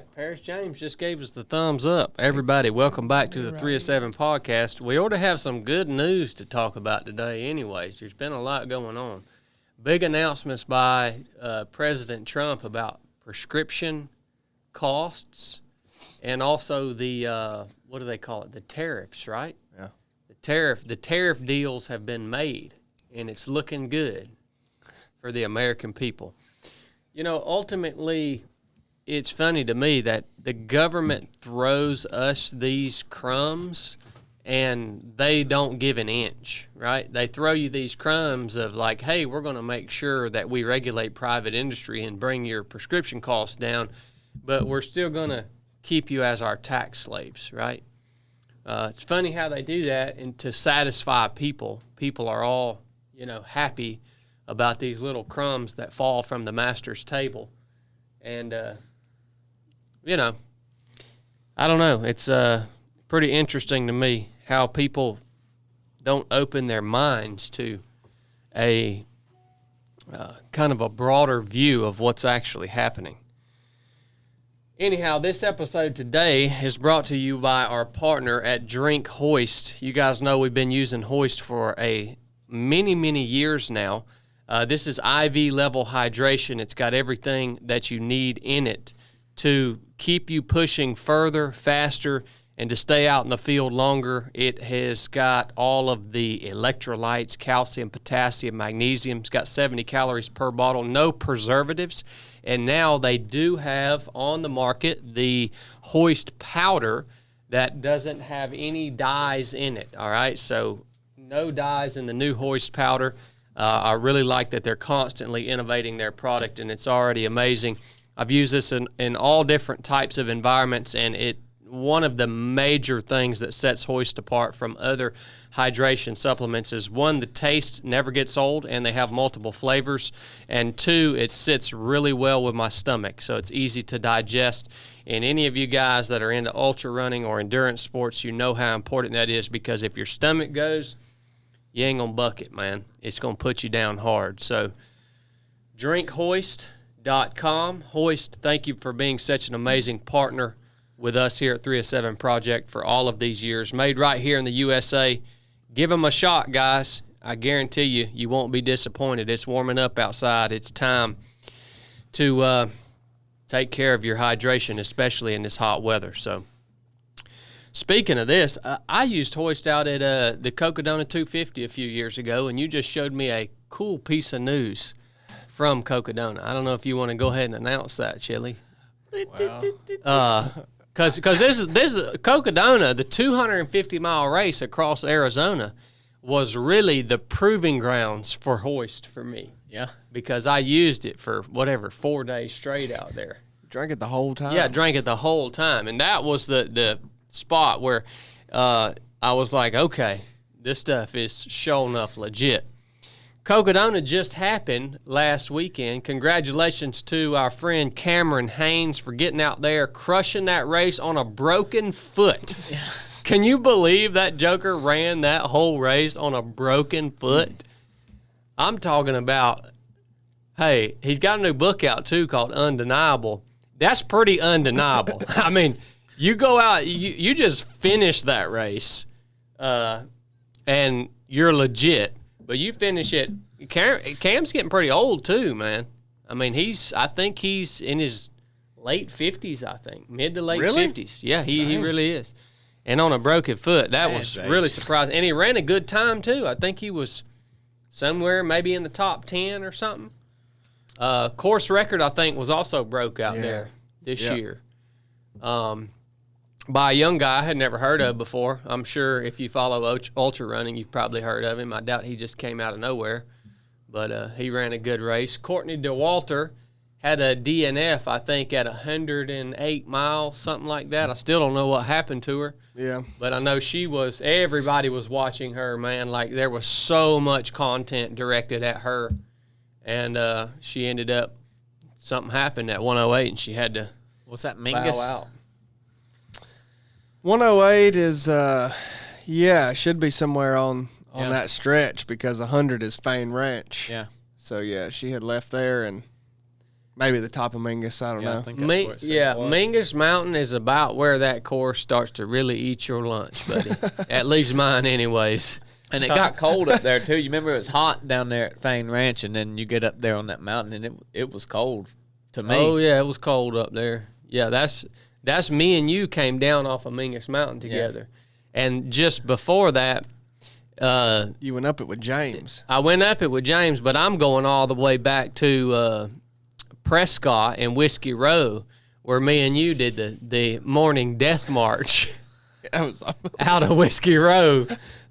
right. Paris James just gave us the thumbs up. Everybody, welcome back to the 3 of 7 podcast. We ought to have some good news to talk about today anyways. There's been a lot going on. Big announcements by President Trump about prescription costs and also the, what do they call it, the tariffs, right? Yeah. The tariff deals have been made, and it's looking good for the American people. You know, ultimately, it's funny to me that the government throws us these crumbs and they don't give an inch, right? They throw you these crumbs of like, hey, we're going to make sure that we regulate private industry and bring your prescription costs down, but we're still going to keep you as our tax slaves, right? It's funny how they do that, and to satisfy people. People are all, happy about these little crumbs that fall from the master's table. And, I don't know. It's pretty interesting to me how people don't open their minds to a kind of a broader view of what's actually happening. Anyhow, this episode today is brought to you by our partner at Drink HOIST. You guys know we've been using HOIST for many years now. This is IV level hydration. It's got everything that you need in it to keep you pushing further, faster, and to stay out in the field longer. It has got all of the electrolytes, calcium, potassium, magnesium. It's got 70 calories per bottle, no preservatives. And now they do have on the market the HOIST powder that doesn't have any dyes in it, all right? So no dyes in the new HOIST powder. I really like that they're constantly innovating their product, and it's already amazing. I've used this in all different types of environments, and one of the major things that sets HOIST apart from other hydration supplements is, one, the taste never gets old, and they have multiple flavors, and two, it sits really well with my stomach, so it's easy to digest. And any of you guys that are into ultra running or endurance sports, you know how important that is, because if your stomach goes, you ain't going to buck it, man. It's going to put you down hard. So drinkhoist.com. HOIST, thank you for being such an amazing partner with us here at 3 of 7 Project for all of these years. Made right here in the USA. Give them a shot, guys. I guarantee you won't be disappointed. It's warming up outside. It's time to take care of your hydration, especially in this hot weather. So speaking of this, I used HOIST out at the Cocodona 250 a few years ago, and you just showed me a cool piece of news from Cocodona. I don't know if you want to go ahead and announce that, Chili. Because this is Cocodona, the 250-mile race across Arizona, was really the proving grounds for HOIST for me. Yeah. Because I used it for 4 days straight out there. Drank it the whole time? Yeah, drank it the whole time. And that was the spot where I was like, okay, this stuff is sure enough legit. Cocodona just happened last weekend. Congratulations to our friend Cameron Haynes for getting out there, crushing that race on a broken foot. Can you believe that joker ran that whole race on a broken foot? I'm talking about, hey, he's got a new book out too called Undeniable. That's pretty undeniable. I mean, you go out, you just finish that race, and you're legit. But you finish it. Cam's getting pretty old too, man. I mean, I think he's in his late 50s, I think. Mid to late 50s. Yeah, he really is. And on a broken foot. That was really surprising. And he ran a good time too. I think he was somewhere maybe in the top 10 or something. Course record, I think, was also broke out there this year. By a young guy I had never heard of before. I'm sure if you follow ultra running, you've probably heard of him. I doubt he just came out of nowhere. But he ran a good race. Courtney DeWalter had a DNF, I think, at 108 miles, something like that. I still don't know what happened to her. Yeah. But I know everybody was watching her, man. Like, there was so much content directed at her. And she ended up, something happened at 108, and she had to What's that, Mingus? bow out. 108 is, should be somewhere on that stretch because 100 is Fane Ranch. Yeah. So, she had left there and maybe the top of Mingus. I don't know. I think that's where it said it was. Mingus Mountain is about where that course starts to really eat your lunch, buddy. At least mine, anyways. And it got cold up there too. You remember it was hot down there at Fane Ranch, and then you get up there on that mountain, and it was cold to me. Oh yeah, it was cold up there. Yeah, that's me and you came down off of Mingus Mountain together, and just before that, You went up it with James. I went up it with James, but I'm going all the way back to Prescott and Whiskey Row, where me and you did the morning death march That was. out of Whiskey Row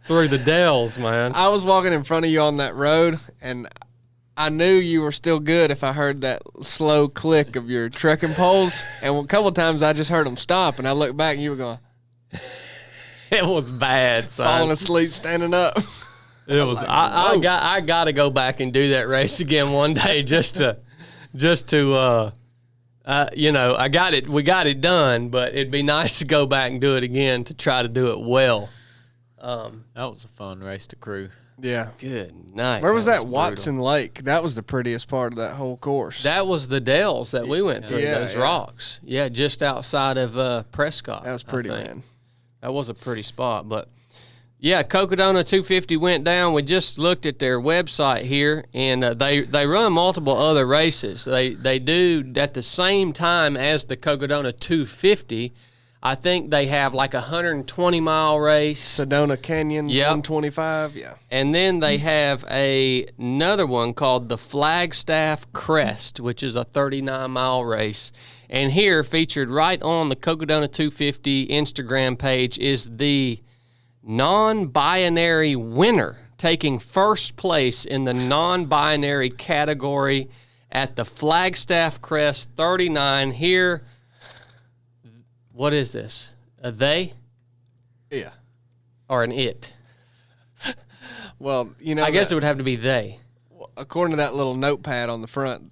through the Dells, man. I was walking in front of you on that road, and I knew you were still good if I heard that slow click of your trekking poles. And a couple of times I just heard them stop, and I looked back, and you were going, It was bad, son. falling asleep, standing up. It was. I got to go back and do that race again one day just to you know, we got it done, but it'd be nice to go back and do it again to try to do it well. That was a fun race to crew. Yeah. Good night. Where was that brutal. Watson Lake? That was the prettiest part of that whole course. That was the Dells that we went through, Yeah, those yeah. rocks. Yeah, just outside of Prescott. That was pretty, I think. man. That was a pretty spot, but yeah, Cocodona 250 went down. We just looked at their website here, and they run multiple other races. They do at the same time as the Cocodona 250. I think they have like a 120-mile race, Sedona Canyon's Yep. 125. Yeah. and then they have another one called the Flagstaff Crest, which is a 39-mile race. And here, featured right on the Cocodona 250 Instagram page, is the non-binary winner, taking first place in the non-binary category at the Flagstaff Crest 39. Here, what is this? A they Yeah. or an it? Well, you know, I guess it would have to be they. according to that little notepad on the front,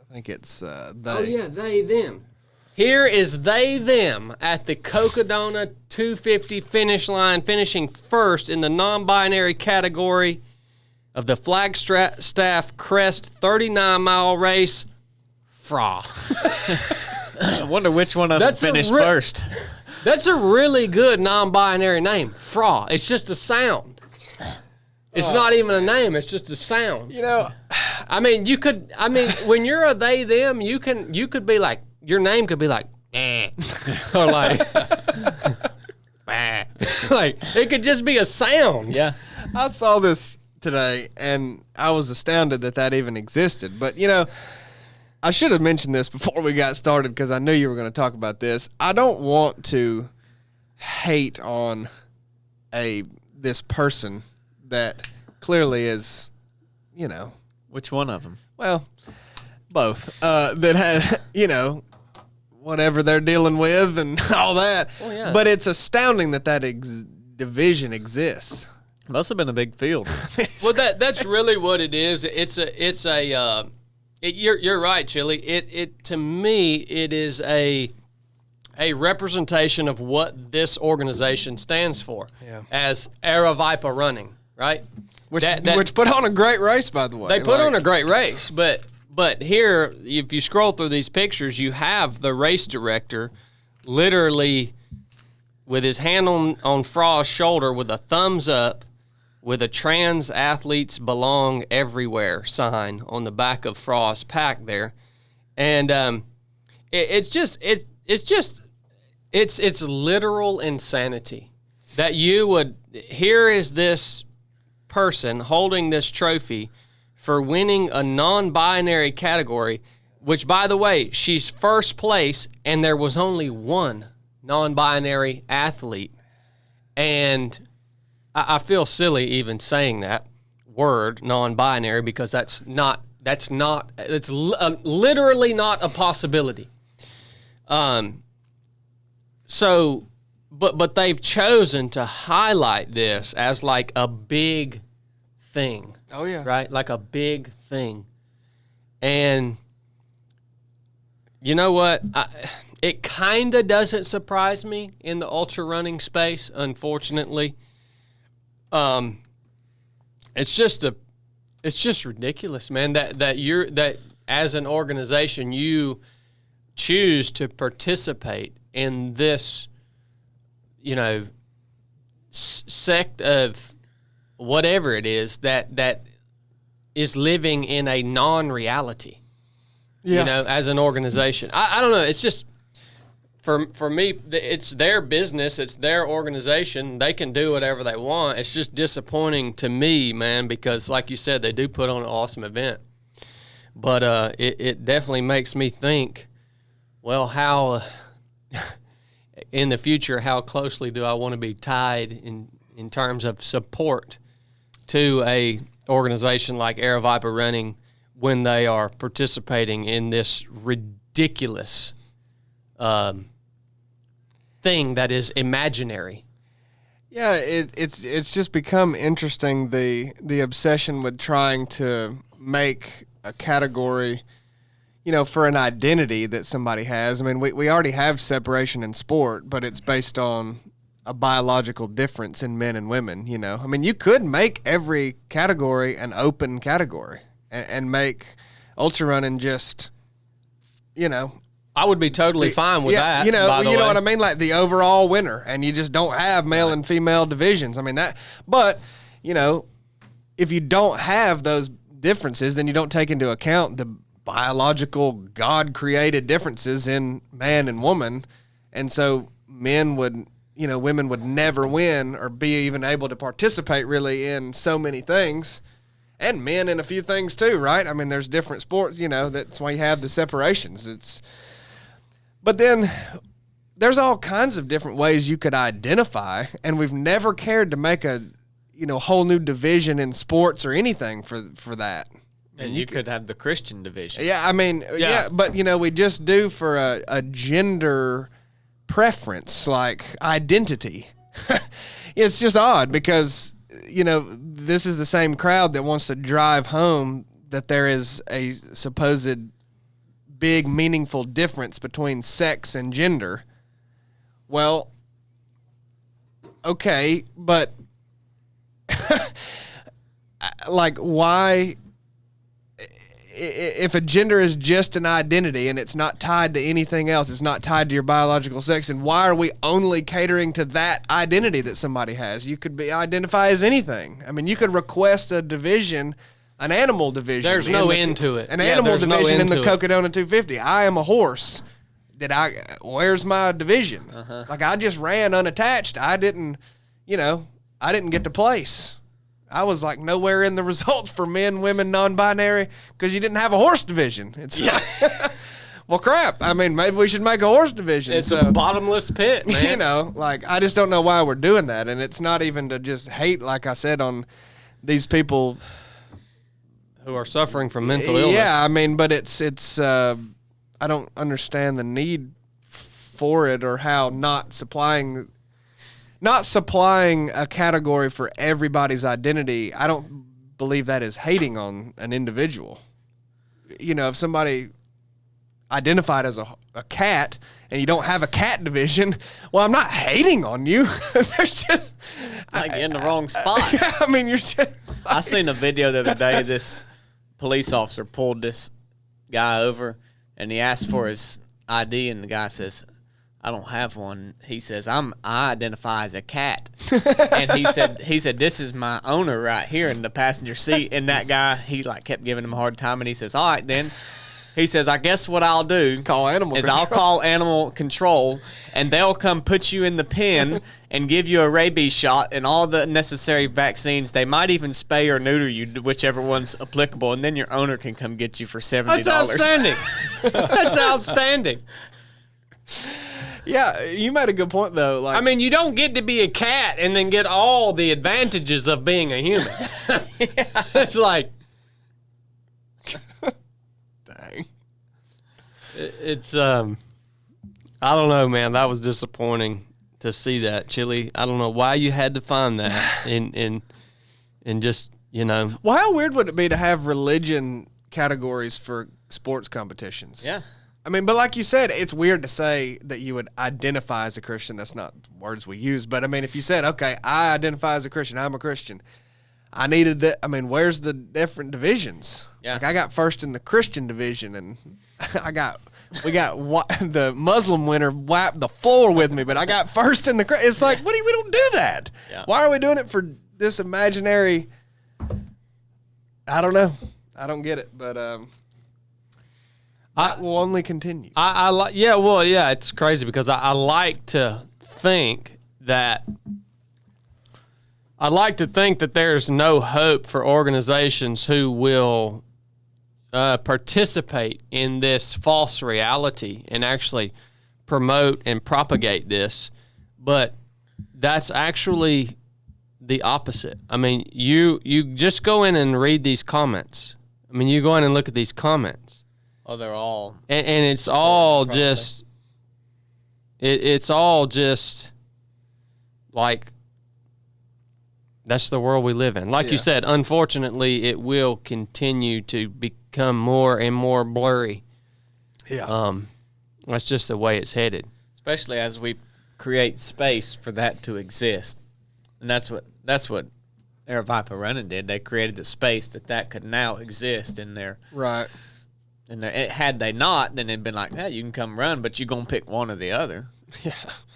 I think it's they. Oh, yeah, they, them. Here is they, them at the Cocodona 250 finish line, finishing first in the non-binary category of the Flagstaff Crest 39-mile race. Fra. I wonder which one of them That's a finished ri- first. That's a really good non-binary name. Fra. It's just a sound. It's not even a name. It's just a sound. You know, I mean, when you're a they, them, you could be like, your name could be like, or like, like, it could just be a sound. Yeah. I saw this today, and I was astounded that even existed. But, you know, I should have mentioned this before we got started because I knew you were going to talk about this. I don't want to hate on this person that clearly is, you know, Which one of them? well, both, that has, you know, whatever they're dealing with and all that. Oh, yeah. But it's astounding that division exists. Must have been a big field. Well, that's really what it is. You're right, Chili. It to me, it is a representation of what this organization stands for. Yeah. As Aravaipa Running, right? Which put on a great race, by the way. They put on a great race, but here, if you scroll through these pictures, you have the race director literally with his hand on Fra's shoulder with a thumbs up with a "Trans Athletes Belong Everywhere" sign on the back of Fra's pack there. And it's literal insanity that you would, here is this person holding this trophy for winning a non-binary category, which, by the way, she's first place, and there was only one non-binary athlete. And I feel silly even saying that word, non-binary, because it's literally not a possibility. So, but they've chosen to highlight this as like a big thing. Oh, yeah. Right? Like a big thing. And you know what? It kind of doesn't surprise me in the ultra running space, unfortunately. It's just ridiculous, man, that as an organization, you choose to participate in this, sect of whatever it is that is living in a non-reality, as an organization. I don't know. It's just, for me, it's their business. It's their organization. They can do whatever they want. It's just disappointing to me, man, because like you said, they do put on an awesome event. But it definitely makes me think, well, how in the future, how closely do I want to be tied in terms of support to a organization like Air Viper Running when they are participating in this ridiculous thing that is imaginary. Yeah, it's just become interesting, the obsession with trying to make a category, for an identity that somebody has. I mean, we already have separation in sport, but it's based on a biological difference in men and women, I mean, you could make every category an open category and make ultra running just, I would be totally fine with that. You know what I mean? Like the overall winner, and you just don't have male and female divisions. I mean that, but if you don't have those differences, then you don't take into account the biological God-created differences in man and woman, and so women would never win or be even able to participate really in so many things. And men in a few things too, right? I mean, there's different sports, that's why you have the separations. But then there's all kinds of different ways you could identify, and we've never cared to make a, whole new division in sports or anything for that. And you could have the Christian division. Yeah, I mean, but we just do for a gender preference, like identity. It's just odd because, this is the same crowd that wants to drive home that there is a supposed big, meaningful difference between sex and gender. Well, okay, but like why, if a gender is just an identity and it's not tied to anything else, it's not tied to your biological sex, and why are we only catering to that identity that somebody has? You could identify as anything. I mean, you could request a division, an animal division. There's no end to it. An animal division in the Cocodona 250. I am a horse. Where's my division? Like, I just ran unattached. I didn't get to place. I was like nowhere in the results for men, women, non-binary, because you didn't have a horse division. It's well, crap. I mean, maybe we should make a horse division. It's a bottomless pit, man. I just don't know why we're doing that, and it's not even to just hate, like I said, on these people who are suffering from mental illness. Yeah, I mean, but it's I don't understand the need for it, or how not supplying a category for everybody's identity. I don't believe that is hating on an individual. If somebody identified as a cat and you don't have a cat division, well, I'm not hating on you. There's just like in the wrong spot. I mean, you're just. I seen a video the other day. This police officer pulled this guy over, and he asked for his ID, and the guy says, "I don't have one." He says, I identify as a cat. And he said, "This is my owner right here in the passenger seat." And that guy, he kept giving him a hard time, and he says, "All right, then." He says, "I guess what I'll do I'll call animal control, and they'll come put you in the pen and give you a rabies shot and all the necessary vaccines. They might even spay or neuter you, whichever one's applicable, and then your owner can come get you for $70." That's outstanding. That's outstanding. Yeah, you made a good point, though. I mean, you don't get to be a cat and then get all the advantages of being a human. It's like, dang. It's I don't know, man. That was disappointing to see that, Chili. I don't know why you had to find that, and just Well, how weird would it be to have religion categories for sports competitions? Yeah. I mean, but like you said, it's weird to say that you would identify as a Christian. That's not words we use. But, I mean, if you said, okay, I identify as a Christian, I'm a Christian, I needed that. I mean, where's the different divisions? Yeah. Like I got first in the Christian division, and we got the Muslim winner wiped the floor with me, but I got first in the. It's like, we don't do that. Yeah. Why are we doing it for this imaginary? I don't know. I don't get it, but that will only continue. I like, it's crazy because I like to think that there's no hope for organizations who will participate in this false reality and actually promote and propagate this, but that's actually the opposite. I mean, you just go in and read these comments. I mean, you go in and look at these comments. Oh, they're all and it's all just it's all just like that's the world we live in. Like you said, unfortunately, it will continue to become more and more blurry. Yeah. That's just the way it's headed. Especially as we create space for that to exist. And that's what Air Viper Running did. They created the space that could now exist in there. Right. And had they not, then it'd been like, hey, you can come run, but you're going to pick one or the other. Yeah.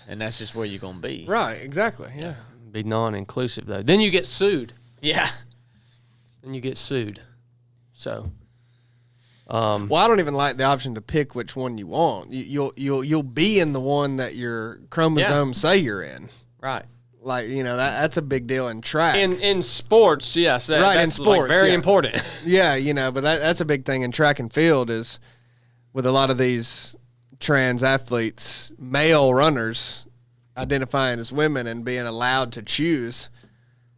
And that's just where you're going to be. Right, exactly, yeah. Be non-inclusive, though. Then you get sued. Yeah. Then you get sued. So, well, I don't even like the option to pick which one you want. You'll be in the one that your chromosomes say you're in. Right. Like, that's a big deal in track. in sports, yes. Right, in that's sports, very yeah. important. Yeah, but that's a big thing in track and field is with a lot of these trans athletes, male runners identifying as women and being allowed to choose.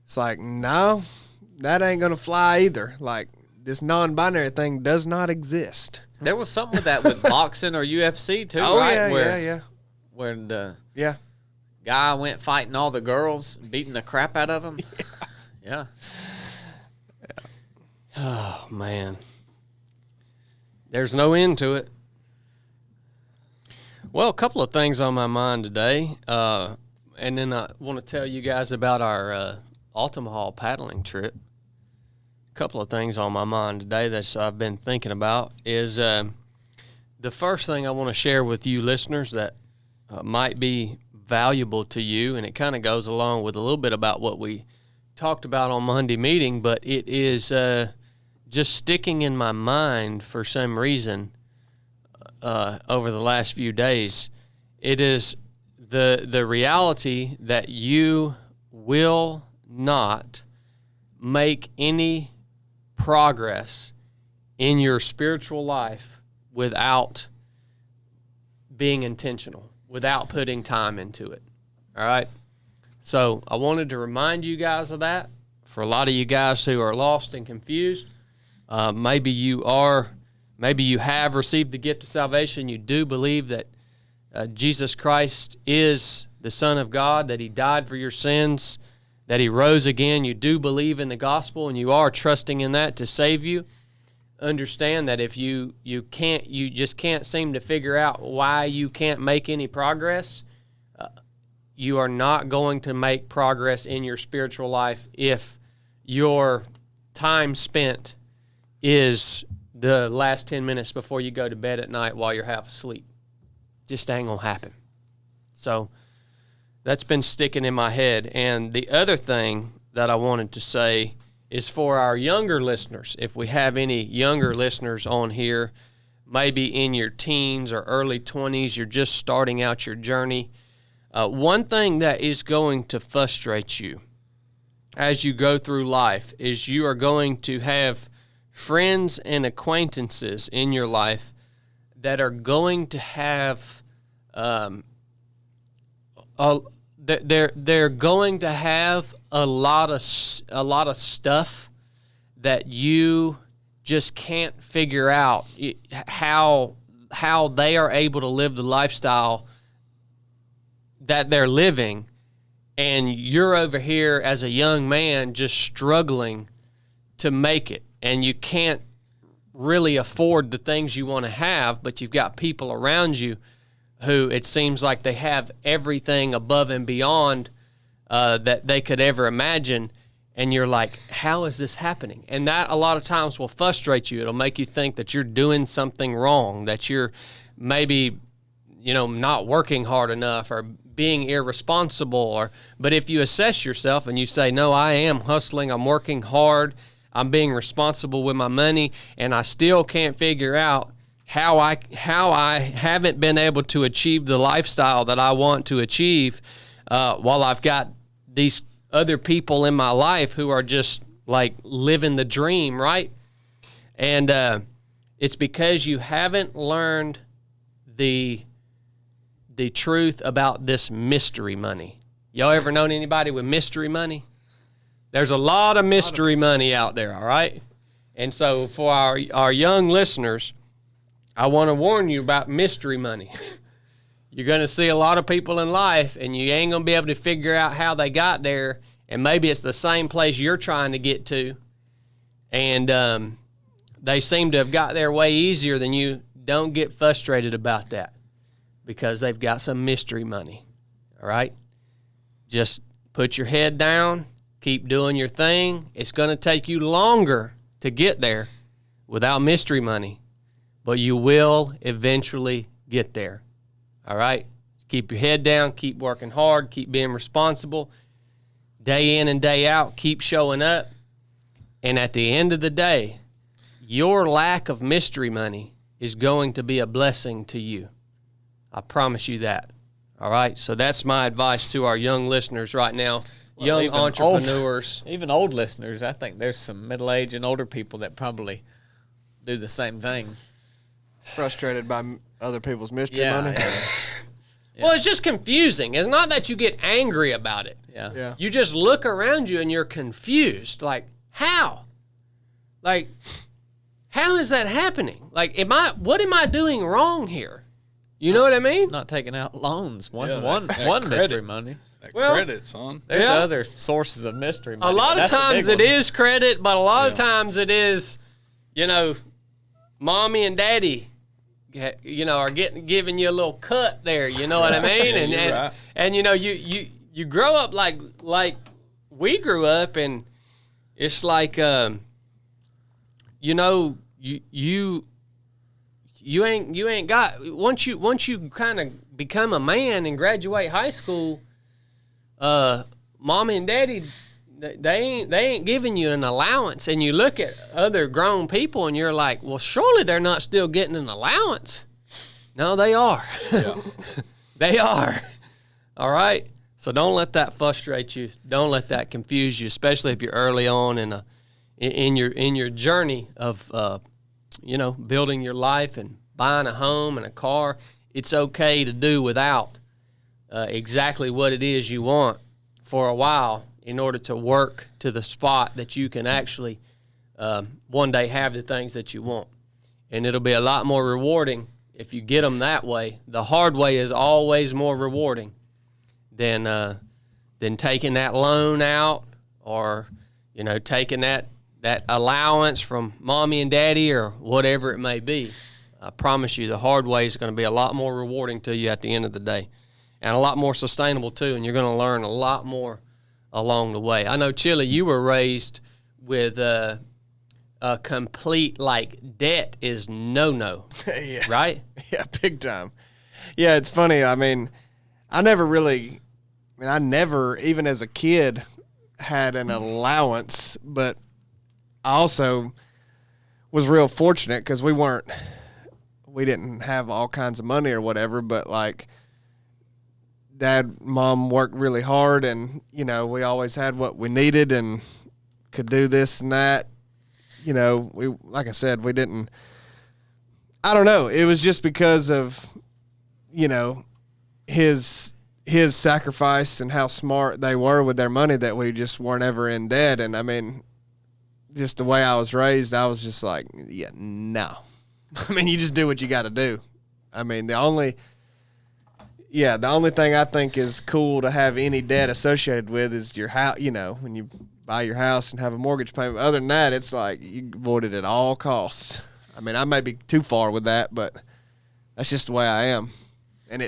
It's like, no, that ain't going to fly either. Like, this non-binary thing does not exist. There was something with that with boxing or UFC, too, Oh, right? Yeah. Where the Yeah. guy went fighting all the girls, beating the crap out of them. Yeah. Oh, man. There's no end to it. Well, a couple of things on my mind today. And then I want to tell you guys about our Altamaha paddling trip. A couple of things on my mind today that I've been thinking about is the first thing I want to share with you listeners that might be valuable to you, and it kind of goes along with a little bit about what we talked about on Monday meeting, but it is just sticking in my mind for some reason over the last few days. It is the reality that you will not make any progress in your spiritual life without being intentional, without putting time into it. All right? So I wanted to remind you guys of that. For a lot of you guys who are lost and confused, maybe you have received the gift of salvation. You do believe that Jesus Christ is the Son of God, that he died for your sins, that he rose again. You do believe in the gospel, and you are trusting in that to save you. Understand that if you just can't seem to figure out why you can't make any progress, you are not going to make progress in your spiritual life if your time spent is the last 10 minutes before you go to bed at night while you're half asleep. Just ain't gonna happen. So that's been sticking in my head. And the other thing that I wanted to say is for our younger listeners, if we have any younger listeners on here, maybe in your teens or early 20s, you're just starting out your journey, one thing that is going to frustrate you as you go through life is you are going to have friends and acquaintances in your life that are going to have they're going to have a lot of stuff that you just can't figure out how they are able to live the lifestyle that they're living, and you're over here as a young man just struggling to make it, and you can't really afford the things you want to have, but you've got people around you who it seems like they have everything above and beyond that they could ever imagine, and you're like, how is this happening? And that a lot of times will frustrate you. It'll make you think that you're doing something wrong, that you're maybe, not working hard enough or being irresponsible. But if you assess yourself and you say, no, I am hustling, I'm working hard, I'm being responsible with my money, and I still can't figure out how I haven't been able to achieve the lifestyle that I want to achieve while I've got these other people in my life who are just like living the dream, right? And it's because you haven't learned the truth about this mystery money. Y'all ever known anybody with mystery money? There's a lot of mystery money out there, all right? And so for our young listeners, I want to warn you about mystery money. You're going to see a lot of people in life, and you ain't going to be able to figure out how they got there, and maybe it's the same place you're trying to get to, and they seem to have got there way easier than you. Don't get frustrated about that because they've got some mystery money, all right? Just put your head down, keep doing your thing. It's going to take you longer to get there without mystery money, but you will eventually get there. All right? Keep your head down, keep working hard, keep being responsible. Day in and day out, keep showing up. And at the end of the day, your lack of mystery money is going to be a blessing to you. I promise you that. All right? So that's my advice to our young listeners right now, young entrepreneurs. Even old listeners. I think there's some middle-aged and older people that probably do the same thing. Frustrated by other people's mystery money. Yeah. Well, it's just confusing. It's not that you get angry about it. Yeah. You just look around you and you're confused. Like, how? Like, how is that happening? Like, what am I doing wrong here? You know what I mean? Not taking out loans. One credit. mystery money. That credit, son. There's other sources of mystery money. A lot of times it is credit, but a lot of times it is, mommy and daddy, are giving you a little cut there. You know what I mean? Right. And you grow up like we grew up, and it's like you ain't got once you kind of become a man and graduate high school, mommy and daddy they ain't giving you an allowance, and you look at other grown people and you're like, well, surely they're not still getting an allowance. No, they are. Yeah. They are. All right. So don't let that frustrate you. Don't let that confuse you, especially if you're early on in your journey of building your life and buying a home and a car. It's okay to do without exactly what it is you want for a while in order to work to the spot that you can actually one day have the things that you want. And it'll be a lot more rewarding if you get them that way. The hard way is always more rewarding than taking that loan out or, taking that allowance from mommy and daddy or whatever it may be. I promise you the hard way is going to be a lot more rewarding to you at the end of the day, and a lot more sustainable too, and you're going to learn a lot more along the way. I know, Chili, you were raised with a complete, debt is no-no, Yeah. right? Yeah, big time. Yeah, it's funny. I never, even as a kid, had an allowance, but I also was real fortunate because we didn't have all kinds of money or whatever, but mom worked really hard, and, we always had what we needed and could do this and that. Like I said, we didn't, I don't know. It was just because of, his sacrifice and how smart they were with their money that we just weren't ever in debt. And just the way I was raised, I was just like, yeah, no. You just do what you got to do. The only thing I think is cool to have any debt associated with is your house, when you buy your house and have a mortgage payment. Other than that, it's like you avoid it at all costs. I may be too far with that, but that's just the way I am. And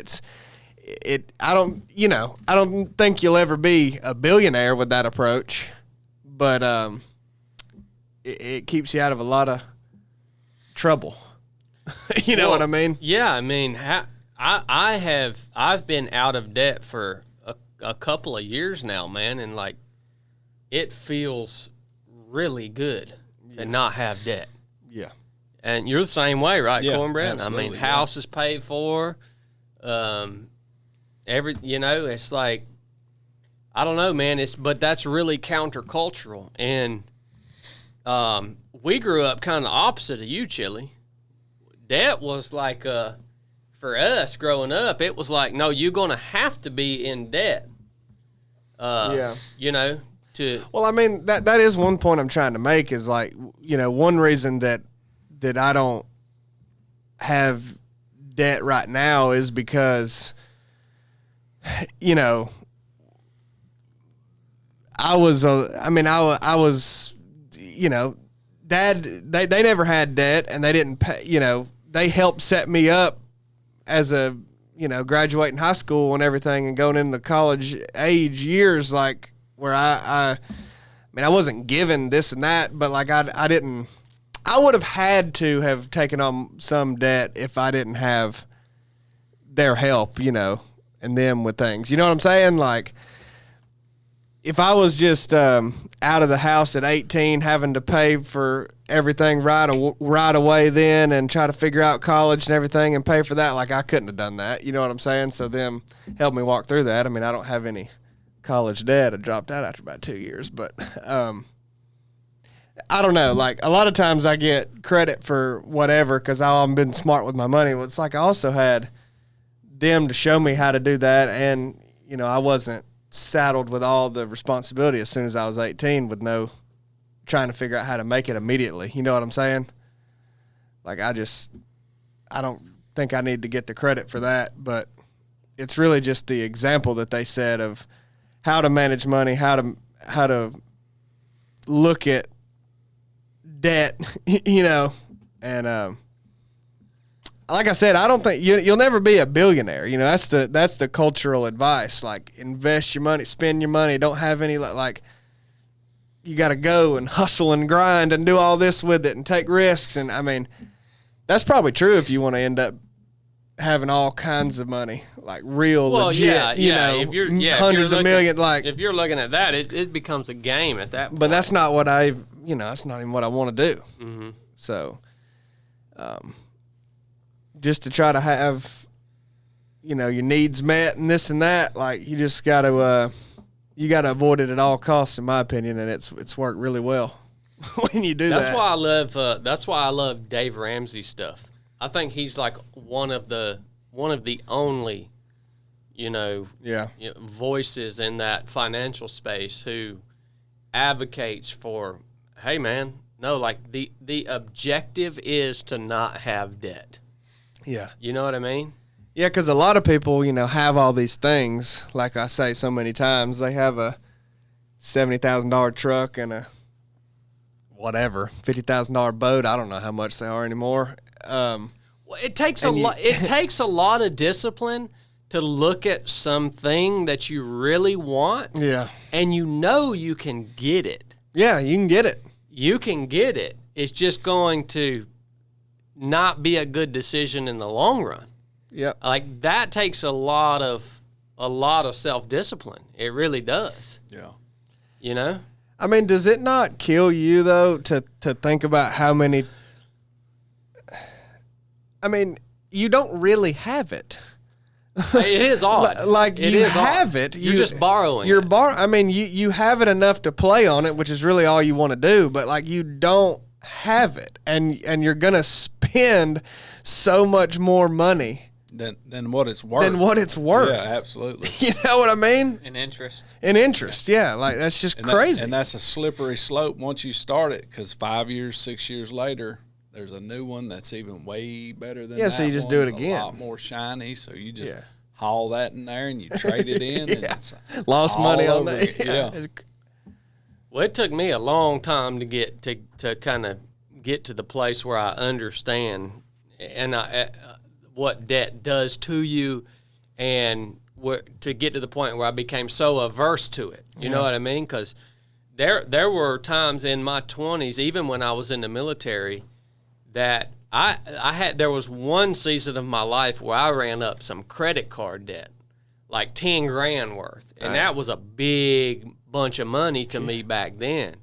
I don't think you'll ever be a billionaire with that approach, but it keeps you out of a lot of trouble. You know what I mean? Yeah, I mean, I've been out of debt for a couple of years now, man, and like it feels really good to not have debt. Yeah. And you're the same way, right, Yeah, Cornbread? I mean, absolutely, house is paid for. It's like, I don't know, man. But that's really countercultural, and we grew up kind of opposite of you, Chili. Debt was like, for us growing up, it was like, no, you're gonna have to be in debt. Yeah. Well, I mean, that is one point I'm trying to make is like, one reason that I don't have debt right now is because, I was, Dad, they never had debt and they didn't pay, they helped set me up as a, graduating high school and everything and going into college age years, like where I wasn't given this and that, but like I would have had to have taken on some debt if I didn't have their help, and them with things. You know what I'm saying? Like, if I was just out of the house at 18, having to pay for everything right away then and try to figure out college and everything and pay for that, like I couldn't have done that. You know what I'm saying? So them helped me walk through that. I mean, I don't have any college debt. I dropped out after about 2 years, but I don't know. Like a lot of times I get credit for whatever because I've been smart with my money. Well, it's like I also had them to show me how to do that, and I wasn't saddled with all the responsibility as soon as I was 18 with no trying to figure out how to make it immediately. You know what I'm saying? Like I don't think I need to get the credit for that, but it's really just the example that they said of how to manage money, how to look at debt, and like I said, I don't think you'll never be a billionaire. That's the cultural advice. Like invest your money, spend your money. Don't have any like. You got to go and hustle and grind and do all this with it and take risks. And I mean, that's probably true if you want to end up having all kinds of money, like real legit. If you're hundreds of millions. Like if you're looking at that, it becomes a game at that point. But that's not what that's not even what I want to do. Mm-hmm. So, just to try to have, your needs met and this and that, like you just got to, avoid it at all costs, in my opinion, and it's worked really well when you do that. That's why I love Dave Ramsey's stuff. I think he's like one of the only, voices in that financial space who advocates for, hey man, no, like the objective is to not have debt. Yeah. You know what I mean? Yeah, because a lot of people, have all these things. Like I say so many times, they have a $70,000 truck and a whatever $50,000 boat. I don't know how much they are anymore. Well, it takes a lot. It takes a lot of discipline to look at something that you really want. Yeah. And you can get it. Yeah, you can get it. You can get it. It's just going to not be a good decision in the long run. Yep. Like that takes a lot of self-discipline. It really does. Yeah. I mean, does it not kill you though to think about how many? I mean, you don't really have it. It is odd. Like you have it. You're just borrowing. You're I mean, you have it enough to play on it, which is really all you want to do. But like you don't have it, and you're gonna spend so much more money than what it's worth. Yeah, absolutely. You know what I mean? In interest. Yeah. Like that's just crazy. And that's a slippery slope once you start it, because 5 years, 6 years later, there's a new one that's even way better than that. Yeah, so you just do it again. A lot more shiny, so you just haul that in there and you trade it in. And it's lost money on that. Yeah. Well, it took me a long time to get to kind of get to the place where I understand and what debt does to you, and to get to the point where I became so averse to it. You know what I mean? Because there were times in my 20s, even when I was in the military, that there was one season of my life where I ran up some credit card debt, like 10 grand worth. And that was a big bunch of money to me back then.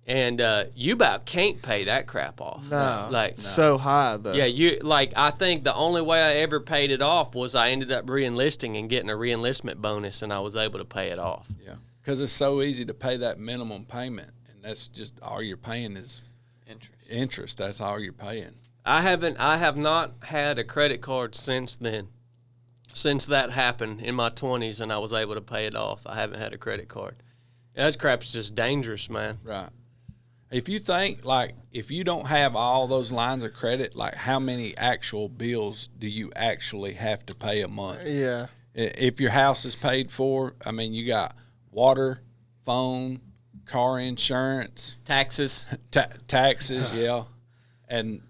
And you about can't pay that crap off. No. So high though. Yeah, I think the only way I ever paid it off was I ended up re-enlisting and getting a re-enlistment bonus, and I was able to pay it off. Yeah, because it's so easy to pay that minimum payment, and that's just all you're paying is interest. That's all you're paying. I have not had a credit card since then. Since that happened in my 20s and I was able to pay it off, I haven't had a credit card. That crap's just dangerous, man. Right. If you think, like, if you don't have all those lines of credit, like, how many actual bills do you actually have to pay a month? Yeah. If your house is paid for, I mean, you got water, phone, car insurance. Taxes. Taxes, yeah. And,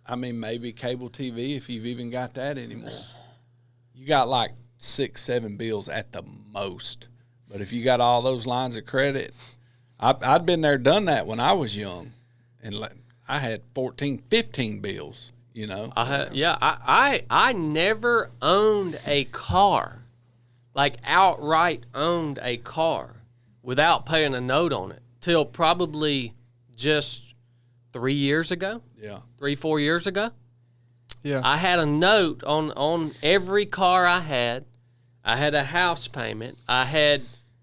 I mean, maybe cable TV, if you've even got that anymore. You got, like, 6, 7 bills at the most. But if you got all those lines of credit, I'd been there, done that when I was young, and I had 14, 15 bills, you know. I never owned a car, like outright owned a car without paying a note on it till probably just 3 years ago. Yeah. 3-4 years ago. Yeah. I had a note on every car I had. I had a house payment.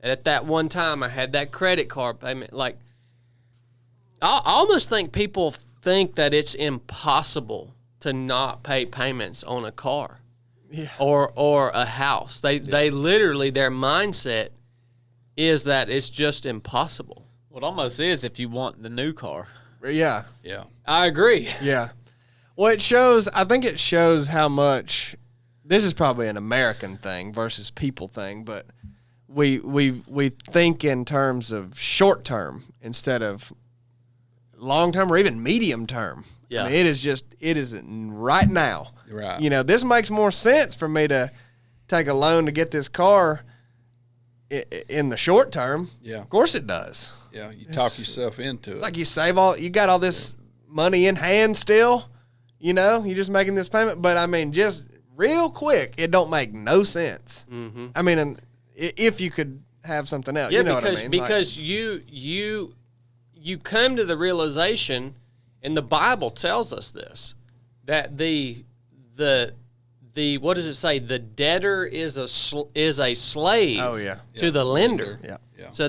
At that one time, I had that credit card payment. Like, I almost think people think that it's impossible to not pay payments on a car, or a house. They literally, their mindset is that it's just impossible. Well, it almost is if you want the new car. Yeah. Yeah. I agree. Yeah. Well, I think it shows how much, this is probably an American thing versus people thing, but we think in terms of short term instead of long term or even medium term. Yeah. I mean, it is right now. Right. You know, this makes more sense for me to take a loan to get this car in the short term. Yeah. Of course it does. Yeah, you talk yourself into it. It's like you got all this money in hand still, you know, you're just making this payment. But I mean, just real quick, it don't make no sense. Mm-hmm. I mean, if you could have something else, you know what I mean? Because you come to the realization, and the Bible tells us this, that the what does it say? The debtor is a slave. Oh, yeah. To the lender. Yeah. Yeah. So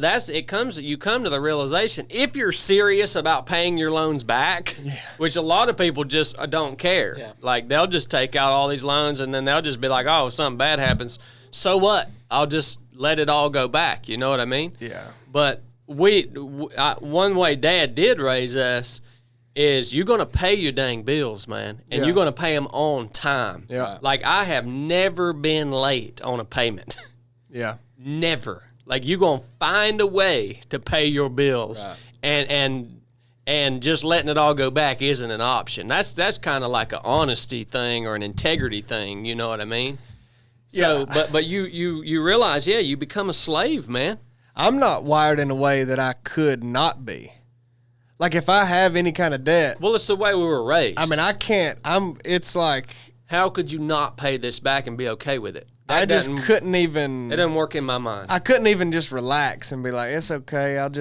you come to the realization, if you're serious about paying your loans back, which a lot of people just don't care. Yeah. Like, they'll just take out all these loans and then they'll just be like, oh, if something bad happens, so what? I'll just let it all go back. You know what I mean? Yeah. But one way Dad did raise us is you're going to pay your dang bills, man, and you're going to pay them on time. Yeah. Like, I have never been late on a payment. Yeah. Never. Like, you're going to find a way to pay your bills. Right. And just letting it all go back isn't an option. That's kind of like an honesty thing or an integrity thing, you know what I mean? So, but you realize, you become a slave, man. I'm not wired in a way that I could not be. Like, if I have any kind of debt. Well, it's the way we were raised. I mean, I can't. It's like. How could you not pay this back and be okay with it? I just couldn't even. It doesn't work in my mind. I couldn't even just relax and be like, it's okay. I've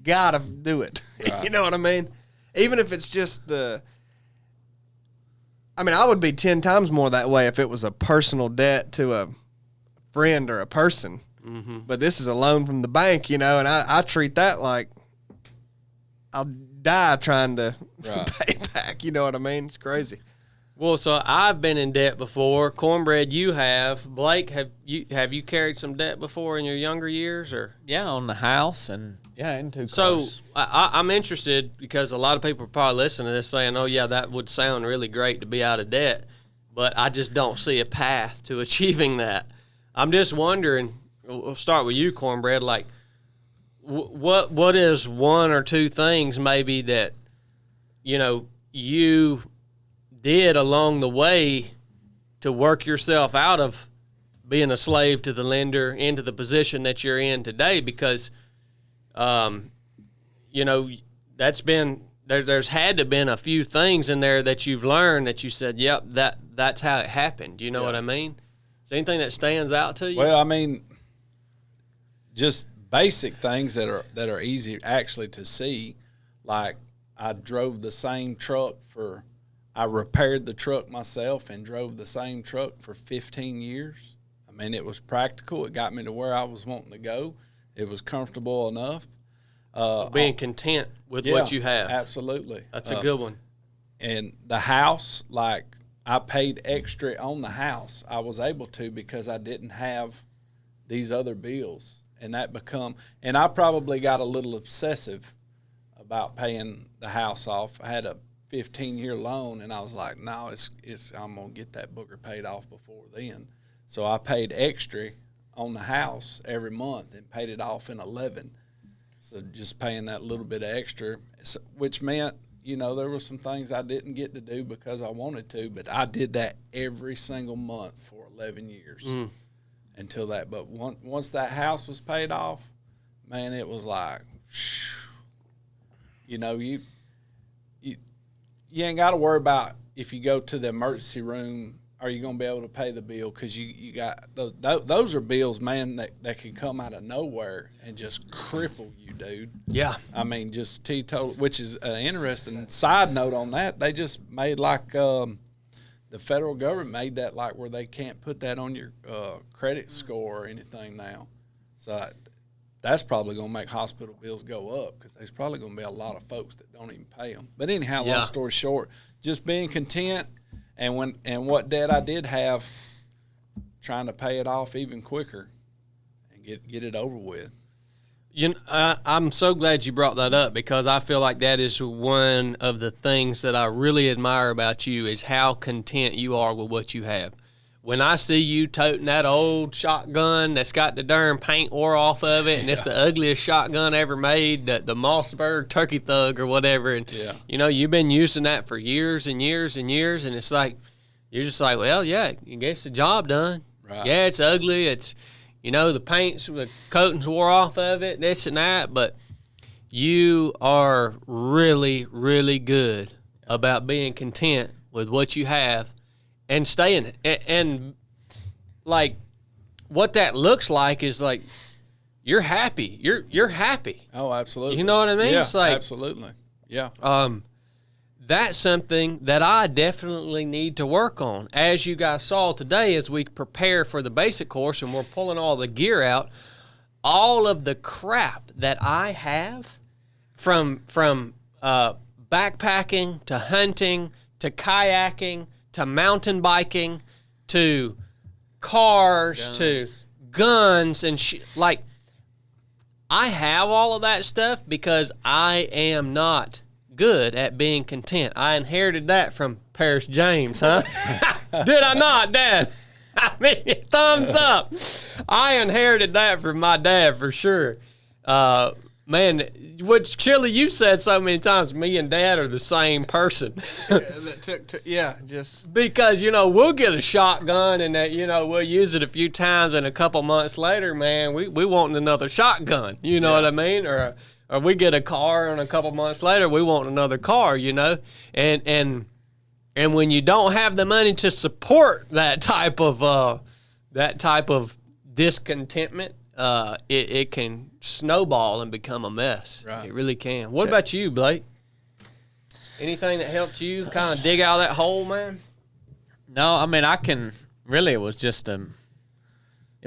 got to do it. Right. You know what I mean? Even if it's just I would be 10 times more that way if it was a personal debt to a friend or a person. Mm-hmm. But this is a loan from the bank, you know, and I treat that like I'll die trying to pay back. You know what I mean? It's crazy. Well, so I've been in debt before. Cornbread, you have. Blake, have you carried some debt before in your younger years, or? Yeah, on the house and in 2 cars. So I'm interested because a lot of people are probably listening to this saying, "Oh yeah, that would sound really great to be out of debt," but I just don't see a path to achieving that. I'm just wondering. We'll start with you, Cornbread. Like, what is 1 or 2 things maybe that you did along the way to work yourself out of being a slave to the lender into the position that you're in today? Because You know, that's been there's had to been a few things in there that you've learned that you said, yep, that's how it happened. You know what I mean? Is there anything that stands out to you? Well, I mean, just basic things that are easy actually to see. Like I drove the same truck I repaired the truck myself and drove the same truck for 15 years. I mean, it was practical. It got me to where I was wanting to go. It was comfortable enough. Being content with what you have. Absolutely. That's a good one. And the house, like I paid extra on the house. I was able to because I didn't have these other bills. And and I probably got a little obsessive about paying the house off. I had a 15-year loan, and I was like, no, I'm going to get that booger paid off before then. So I paid extra on the house every month and paid it off in 11. So just paying that little bit of extra, which meant, you know, there were some things I didn't get to do because I wanted to, but I did that every single month for 11 years until that. But once that house was paid off, man, it was like, you know, you ain't got to worry about if you go to the emergency room, are you going to be able to pay the bill? Because you got those are bills, man, that can come out of nowhere and just cripple you, dude. Yeah. I mean, just teetotal, which is an interesting side note on that. They just made like the federal government made that like where they can't put that on your credit score or anything now. So that's probably going to make hospital bills go up because there's probably going to be a lot of folks that don't even pay them. But anyhow, long story short, just being content and what debt I did have, trying to pay it off even quicker and get it over with. You know, I'm so glad you brought that up because I feel like that is one of the things that I really admire about you is how content you are with what you have. When I see you toting that old shotgun that's got the darn paint wore off of it, and it's the ugliest shotgun ever made, the Mossberg Turkey Thug or whatever, and you know you've been using that for years and years and years, and it's like you're just like, well, yeah, it gets the job done. Right. Yeah, it's ugly. It's you know the coatings wore off of it, this and that, but you are really, really good about being content with what you have. And staying and like what that looks like is like you're happy. You're happy. Oh, absolutely. You know what I mean? Yeah, it's like, absolutely. Yeah. That's something that I definitely need to work on. As you guys saw today, as we prepare for the basic course and we're pulling all the gear out, all of the crap that I have from backpacking to hunting to kayaking to mountain biking, to cars, to guns, and like, I have all of that stuff because I am not good at being content. I inherited that from Paris James, huh? Did I not, Dad? I mean, thumbs up. I inherited that from my dad for sure. Man, which Chili, you said so many times, me and Dad are the same person. Just because you know we'll get a shotgun and that you know we'll use it a few times, and a couple months later, man, we want another shotgun. You know what I mean? Or we get a car, and a couple months later, we want another car. You know, and when you don't have the money to support that type of discontentment, it can snowball and become a mess. Right. It really can. What about you, Blake? Anything that helped you kind of dig out of that hole, man? No, I mean, it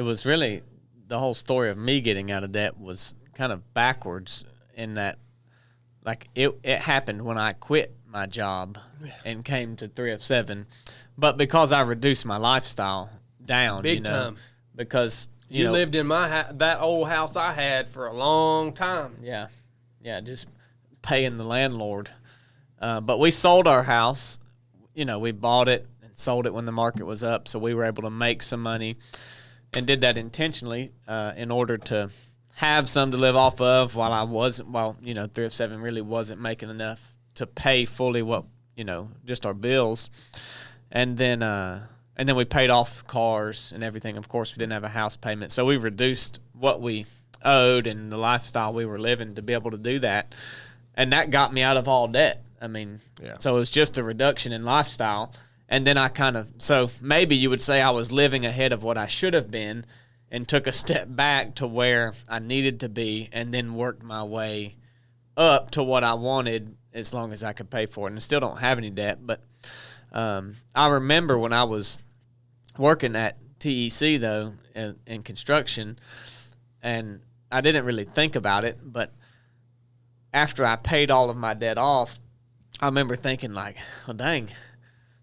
was really the whole story of me getting out of debt was kind of backwards in that, like, it happened when I quit my job and came to 3 of 7, but because I reduced my lifestyle down. Big time. Because... You lived in that old house I had for a long time. Yeah, just paying the landlord. But we sold our house. You know, we bought it and sold it when the market was up, so we were able to make some money and did that intentionally in order to have some to live off of while 3 of 7 really wasn't making enough to pay fully what, just our bills. And then we paid off cars and everything. Of course, we didn't have a house payment. So we reduced what we owed and the lifestyle we were living to be able to do that. And that got me out of all debt. I mean, so it was just a reduction in lifestyle. And then so maybe you would say I was living ahead of what I should have been and took a step back to where I needed to be and then worked my way up to what I wanted as long as I could pay for it. And I still don't have any debt. But I remember when I was working at TEC, though, in construction, and I didn't really think about it, but after I paid all of my debt off, I remember thinking like, well, dang,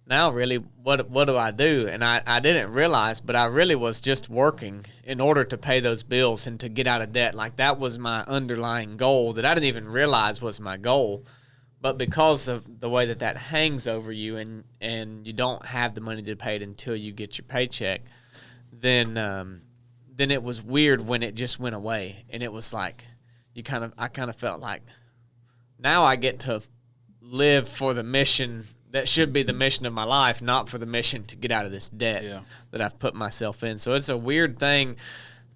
now really, what do I do? And I didn't realize, but I really was just working in order to pay those bills and to get out of debt. Like that was my underlying goal that I didn't even realize was my goal. But because of the way that hangs over you and you don't have the money to pay it until you get your paycheck, then it was weird when it just went away. And it was like, I kind of felt like now I get to live for the mission that should be the mission of my life, not for the mission to get out of this debt that I've put myself in. So it's a weird thing.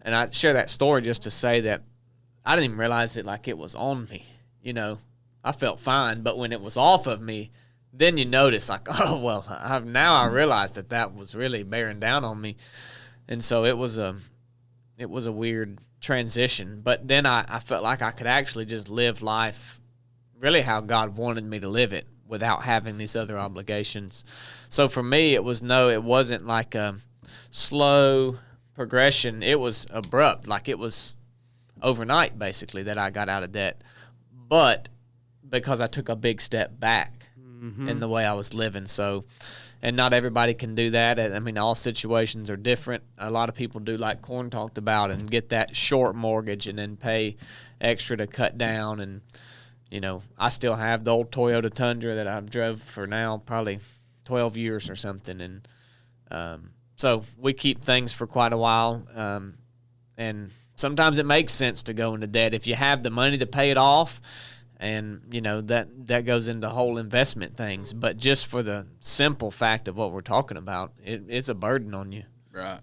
And I share that story just to say that I didn't even realize it like it was on me. You know, I felt fine, but when it was off of me, then you notice like, oh, well, now I realized that was really bearing down on me. And so it was a weird transition. But then I felt like I could actually just live life really how God wanted me to live it without having these other obligations. So for me, it wasn't like a slow progression. It was abrupt, like it was overnight basically that I got out of debt. But because I took a big step back in the way I was living. So, and not everybody can do that. I mean, all situations are different. A lot of people do like Corn talked about and get that short mortgage and then pay extra to cut down. And, you know, I still have the old Toyota Tundra that I've drove for now probably 12 years or something. And so we keep things for quite a while. And sometimes it makes sense to go into debt if you have the money to pay it off. And, you know, that goes into whole investment things. But just for the simple fact of what we're talking about, it's a burden on you. Right.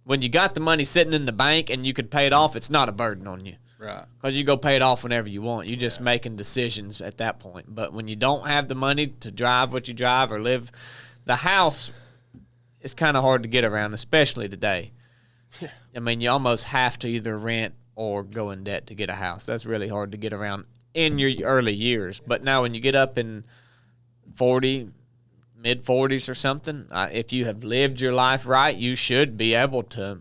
When you got the money sitting in the bank and you could pay it off, it's not a burden on you. Right. Because you go pay it off whenever you want. You're just making decisions at that point. But when you don't have the money to drive what you drive or live, the house is kind of hard to get around, especially today. I mean, you almost have to either rent or go in debt to get a house. That's really hard to get around in your early years. But now when you get up in 40, mid-40s or something, if you have lived your life right, you should be able to,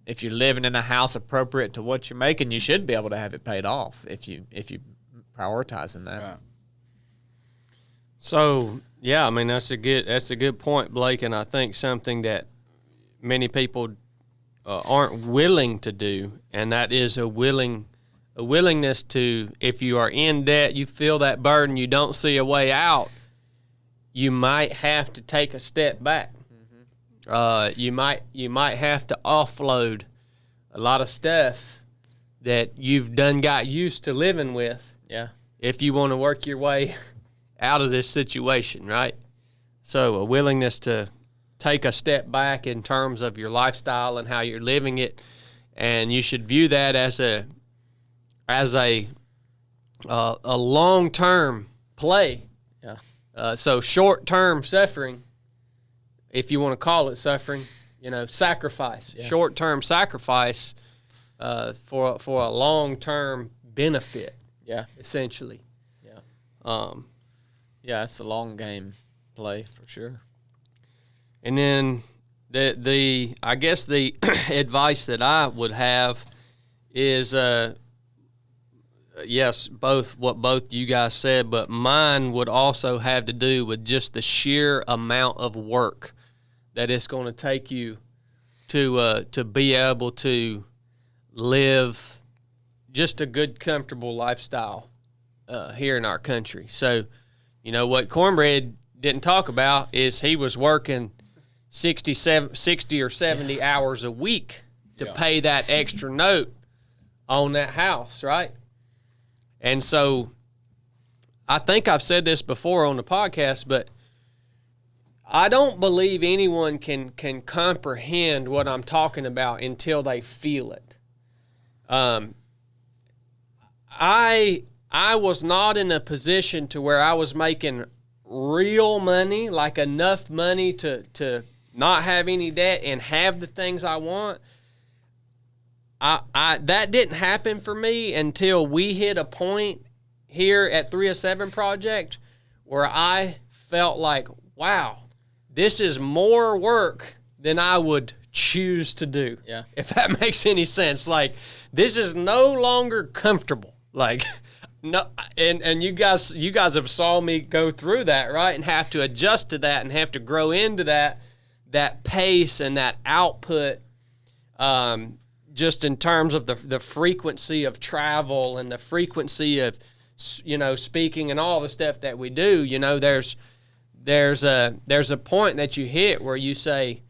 if you're living in a house appropriate to what you're making, you should be able to have it paid off if you prioritizing that. Right. So, yeah, I mean, that's a good point, Blake, and I think something that many people aren't willing to do, and that is a willingness to, if you are in debt, you feel that burden, you don't see a way out, you might have to take a step back. You might have to offload a lot of stuff that you've got used to living with. Yeah. If you want to work your way out of this situation, right? So a willingness to take a step back in terms of your lifestyle and how you're living it, and you should view that as a long-term play. Yeah. So short-term suffering, if you want to call it suffering, you know, sacrifice, short-term sacrifice for a long-term benefit. Yeah. Essentially. Yeah. Yeah, it's a long game play for sure. And then I guess the advice that I would have is yes, what both you guys said, but mine would also have to do with just the sheer amount of work that it's going to take you to be able to live just a good, comfortable lifestyle here in our country. So, you know, what Cornbread didn't talk about is he was working 60 or 70 hours a week to pay that extra note on that house, right? And so I think I've said this before on the podcast, but I don't believe anyone can comprehend what I'm talking about until they feel it. I was not in a position to where I was making real money, like enough money to not have any debt and have the things I want. That didn't happen for me until we hit a point here at 307 Project where I felt like, wow, this is more work than I would choose to do. Yeah. If that makes any sense. Like, this is no longer comfortable. Like, no, and you guys have saw me go through that, right? And have to adjust to that and have to grow into that pace and that output, just in terms of the frequency of travel and the frequency of, speaking and all the stuff that we do. There's a point that you hit where you say,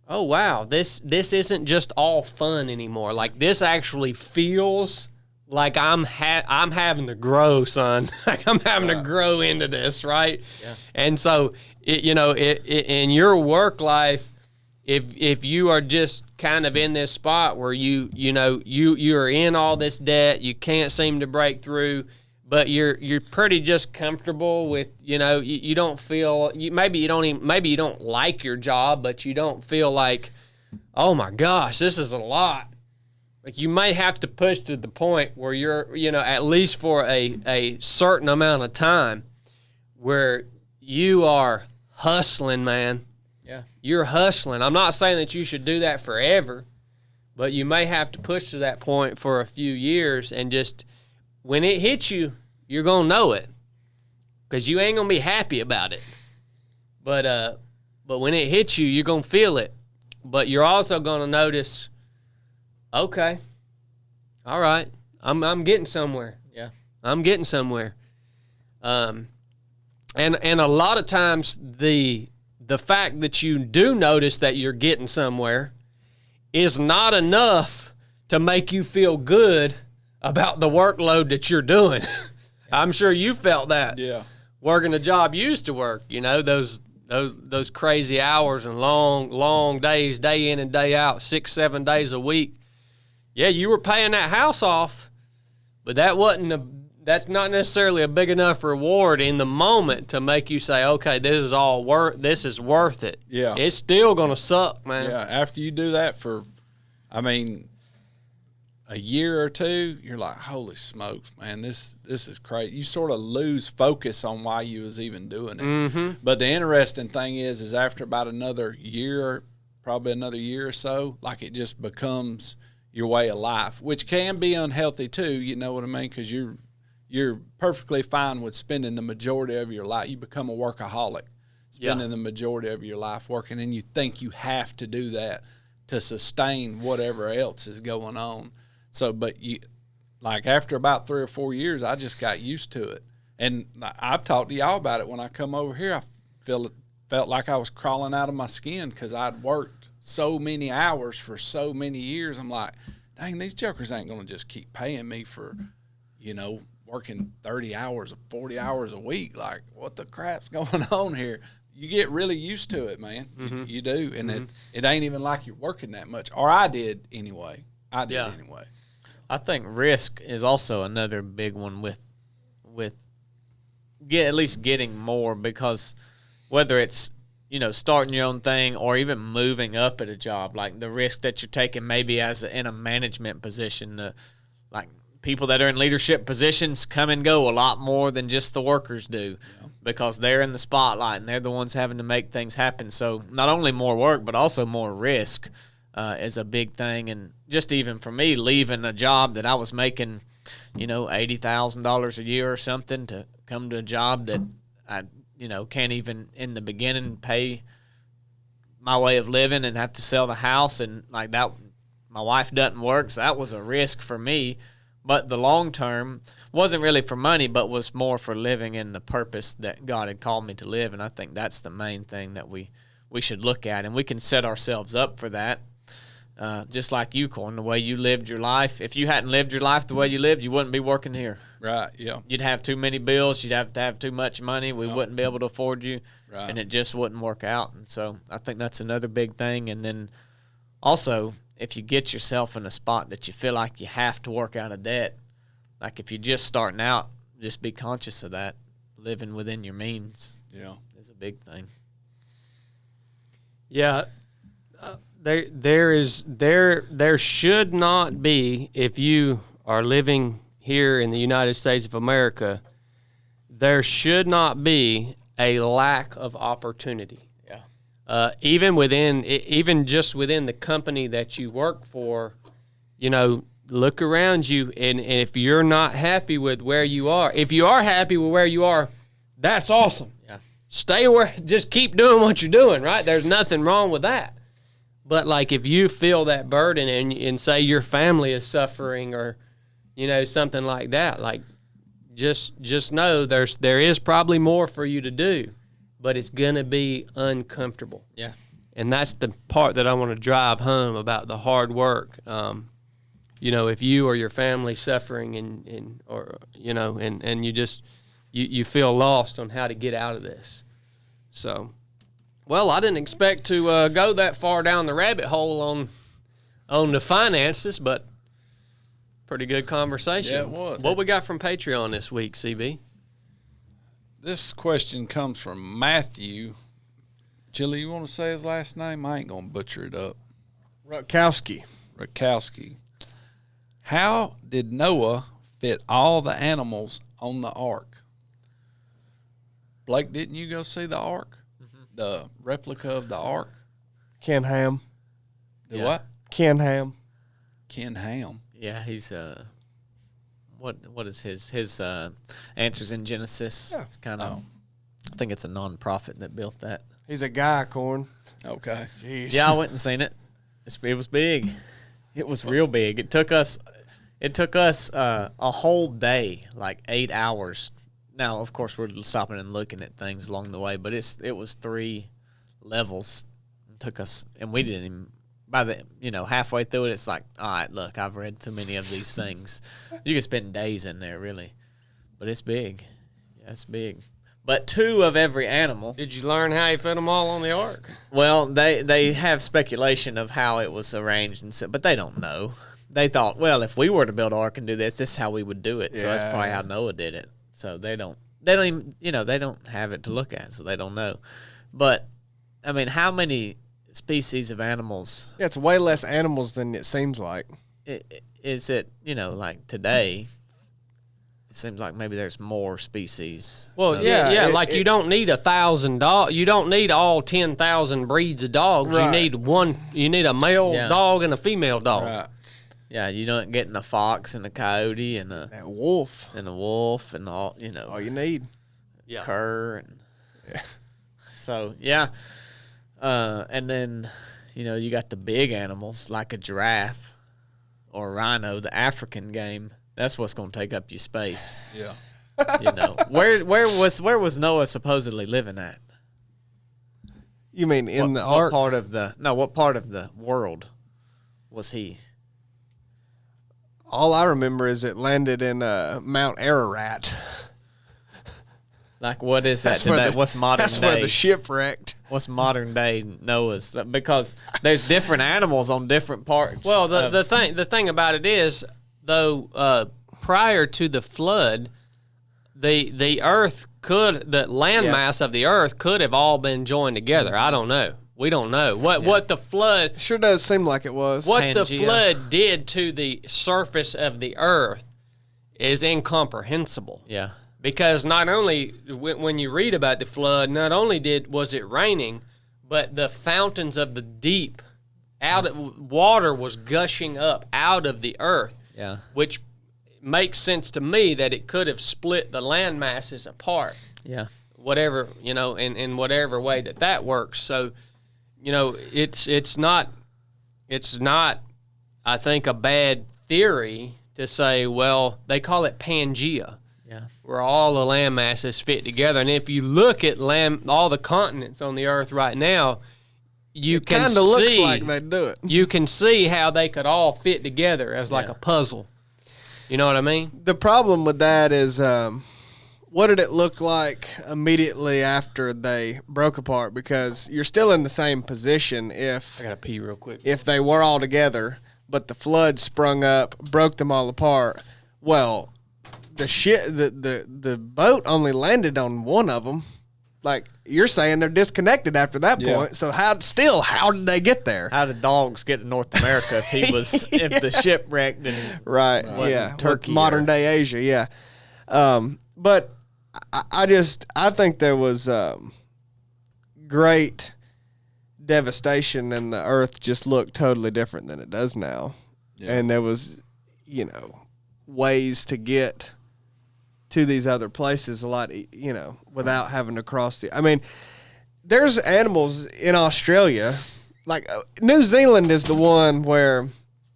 oh wow, this isn't just all fun anymore. Like, this actually feels like I'm having to grow, son. Like, I'm having to grow into this, right? Yeah. And so in your work life, if you are just kind of in this spot where you're in all this debt, you can't seem to break through, but you're pretty just comfortable with, you don't feel, maybe you don't like your job, but you don't feel like, oh my gosh, this is a lot. Like, you might have to push to the point where you're, at least for a certain amount of time, where you are hustling, man. Yeah. You're hustling. I'm not saying that you should do that forever, but you may have to push to that point for a few years, and just when it hits you, you're going to know it, because you ain't going to be happy about it. But when it hits you, you're going to feel it. But you're also going to notice, okay, all right, I'm getting somewhere. Yeah. I'm getting somewhere. And a lot of times the fact that you do notice that you're getting somewhere is not enough to make you feel good about the workload that you're doing. I'm sure you felt that. Yeah. Working the job you used to work, those crazy hours and long days, day in and day out, 6-7 days a week. Yeah, you were paying that house off, but that's not necessarily a big enough reward in the moment to make you say, okay, this is worth it. Yeah. It's still going to suck, man. Yeah, after you do that for, a year or two, you're like, holy smokes, man, this is crazy. You sort of lose focus on why you was even doing it. Mm-hmm. But the interesting thing is after about another year, probably another year or so, like, it just becomes your way of life, which can be unhealthy too, you know what I mean? Because you're perfectly fine with spending the majority of your life. You become a workaholic, spending the majority of your life working, and you think you have to do that to sustain whatever else is going on. So, but after about 3 or 4 years, I just got used to it. And I've talked to y'all about it. When I come over here, I felt like I was crawling out of my skin because I'd worked so many hours for so many years. I'm like, dang, these jokers ain't going to just keep paying me for, working 30 hours or 40 hours a week. Like, what the crap's going on here? You get really used to it, man. Mm-hmm. You do. And it ain't even like you're working that much. Or I did anyway. Anyway. I think risk is also another big one with at least getting more, because whether it's, starting your own thing or even moving up at a job, like the risk that you're taking maybe in a management position, like people that are in leadership positions come and go a lot more than just the workers do, because they're in the spotlight and they're the ones having to make things happen. So not only more work, but also more risk is a big thing. And just even for me, leaving a job that I was making, $80,000 a year or something, to come to a job that I, can't even in the beginning pay my way of living, and have to sell the house, and like that, my wife doesn't work, so that was a risk for me. But the long term wasn't really for money, but was more for living in the purpose that God had called me to live. And I think that's the main thing that we should look at, and we can set ourselves up for that. Just like you, Corn, the way you lived your life. If you hadn't lived your life the way you lived, you wouldn't be working here. Right, yeah. You'd have too many bills. You'd have to have too much money. We wouldn't be able to afford you, and it just wouldn't work out. And so I think that's another big thing. And then also, if you get yourself in a spot that you feel like you have to work out of debt, like if you're just starting out, just be conscious of that. Living within your means is a big thing. Yeah. There should not be, if you are living here in the United States of America, there should not be a lack of opportunity. Even just within the company that you work for, look around you, and if you're not happy with where you are, if you are happy with where you are, that's awesome. Yeah. Stay where, just keep doing what you're doing, right? There's nothing wrong with that. But like if you feel that burden and say your family is suffering or, something like that, like just know there is probably more for you to do, but it's going to be uncomfortable. Yeah. And that's the part that I want to drive home about the hard work. If you or your family suffering and you just you feel lost on how to get out of this. So, well, I didn't expect to go that far down the rabbit hole on the finances, but pretty good conversation. Yeah, it was. What we got from Patreon this week, CB? This question comes from Matthew. Chili, you want to say his last name? I ain't going to butcher it up. Rutkowski. How did Noah fit all the animals on the ark? Blake, didn't you go see the ark? Mm-hmm. The replica of the ark? Ken Ham. What? Ken Ham. Ken Ham. Yeah, he's what is his Answers in Genesis? Yeah. It's kind of I think it's a non-profit that built that. He's a guy, Corn. Okay. Jeez. Yeah, I went and seen it. It was big. It was real big. It took us a whole day, like 8 hours. Now, of course, we're stopping and looking at things along the way, but it was 3 levels. It took us, and we didn't even, by the, halfway through it, it's like, all right, look, I've read too many of these things. You can spend days in there, really. But it's big. Yeah, it's big. But 2 of every animal. Did you learn how he fit them all on the ark? Well, they have speculation of how it was arranged, and so, but they don't know. They thought, well, if we were to build an ark and do this is how we would do it. Yeah. So that's probably how Noah did it. So they don't even, they don't have it to look at, so they don't know. But, I mean, how many species of animals? Yeah, it's way less animals than it seems like. Is it, like today, it seems like maybe there's more species. Well, you don't need 1,000 dogs. You don't need all 10,000 breeds of dogs. Right. You need a male dog and a female dog. Right. Yeah, you don't get a fox and a coyote and a wolf and all, all you need. Yeah. Cur and so and then you got the big animals like a giraffe or a rhino, the African game. That's what's going to take up your space. Yeah. Where was Noah supposedly living at? You mean in the ark? What part of the world was he? All I remember is it landed in Mount Ararat. Like, what is that today? What's modern day? That's where the ship wrecked. What's modern day Noah's? Because there's different animals on different parts. Well, the thing about it is, though, prior to the flood, the earth the landmass of the earth could have all been joined together. I don't know. We don't know what the flood sure does seem like it was. What the flood did to the surface of the earth is incomprehensible. Yeah. Because not only when you read about the flood, not only was it raining, but the fountains of the deep water was gushing up out of the earth. Yeah. Which makes sense to me that it could have split the land masses apart. Yeah. Whatever, in whatever way that works. So, it's not I think a bad theory to say, well, they call it Pangea. Yeah. Where all the land masses fit together. And if you look at all the continents on the earth right now, it kind of looks like they do it. You can see how they could all fit together as like a puzzle. You know what I mean? The problem with that is, what did it look like immediately after they broke apart? Because you're still in the same position if I gotta pee real quick. if they were all together, but the flood sprung up, broke them all apart. Well, the boat only landed on one of them. Like you're saying, they're disconnected after that point. So how did they get there? How did dogs get to North America if he was if the ship wrecked and Right. Yeah. Turkey modern day Asia. Yeah. But I think there was great devastation, and the earth just looked totally different than it does now. Yeah. And there was, ways to get to these other places a lot, without having to cross I mean, there's animals in Australia, like New Zealand is the one where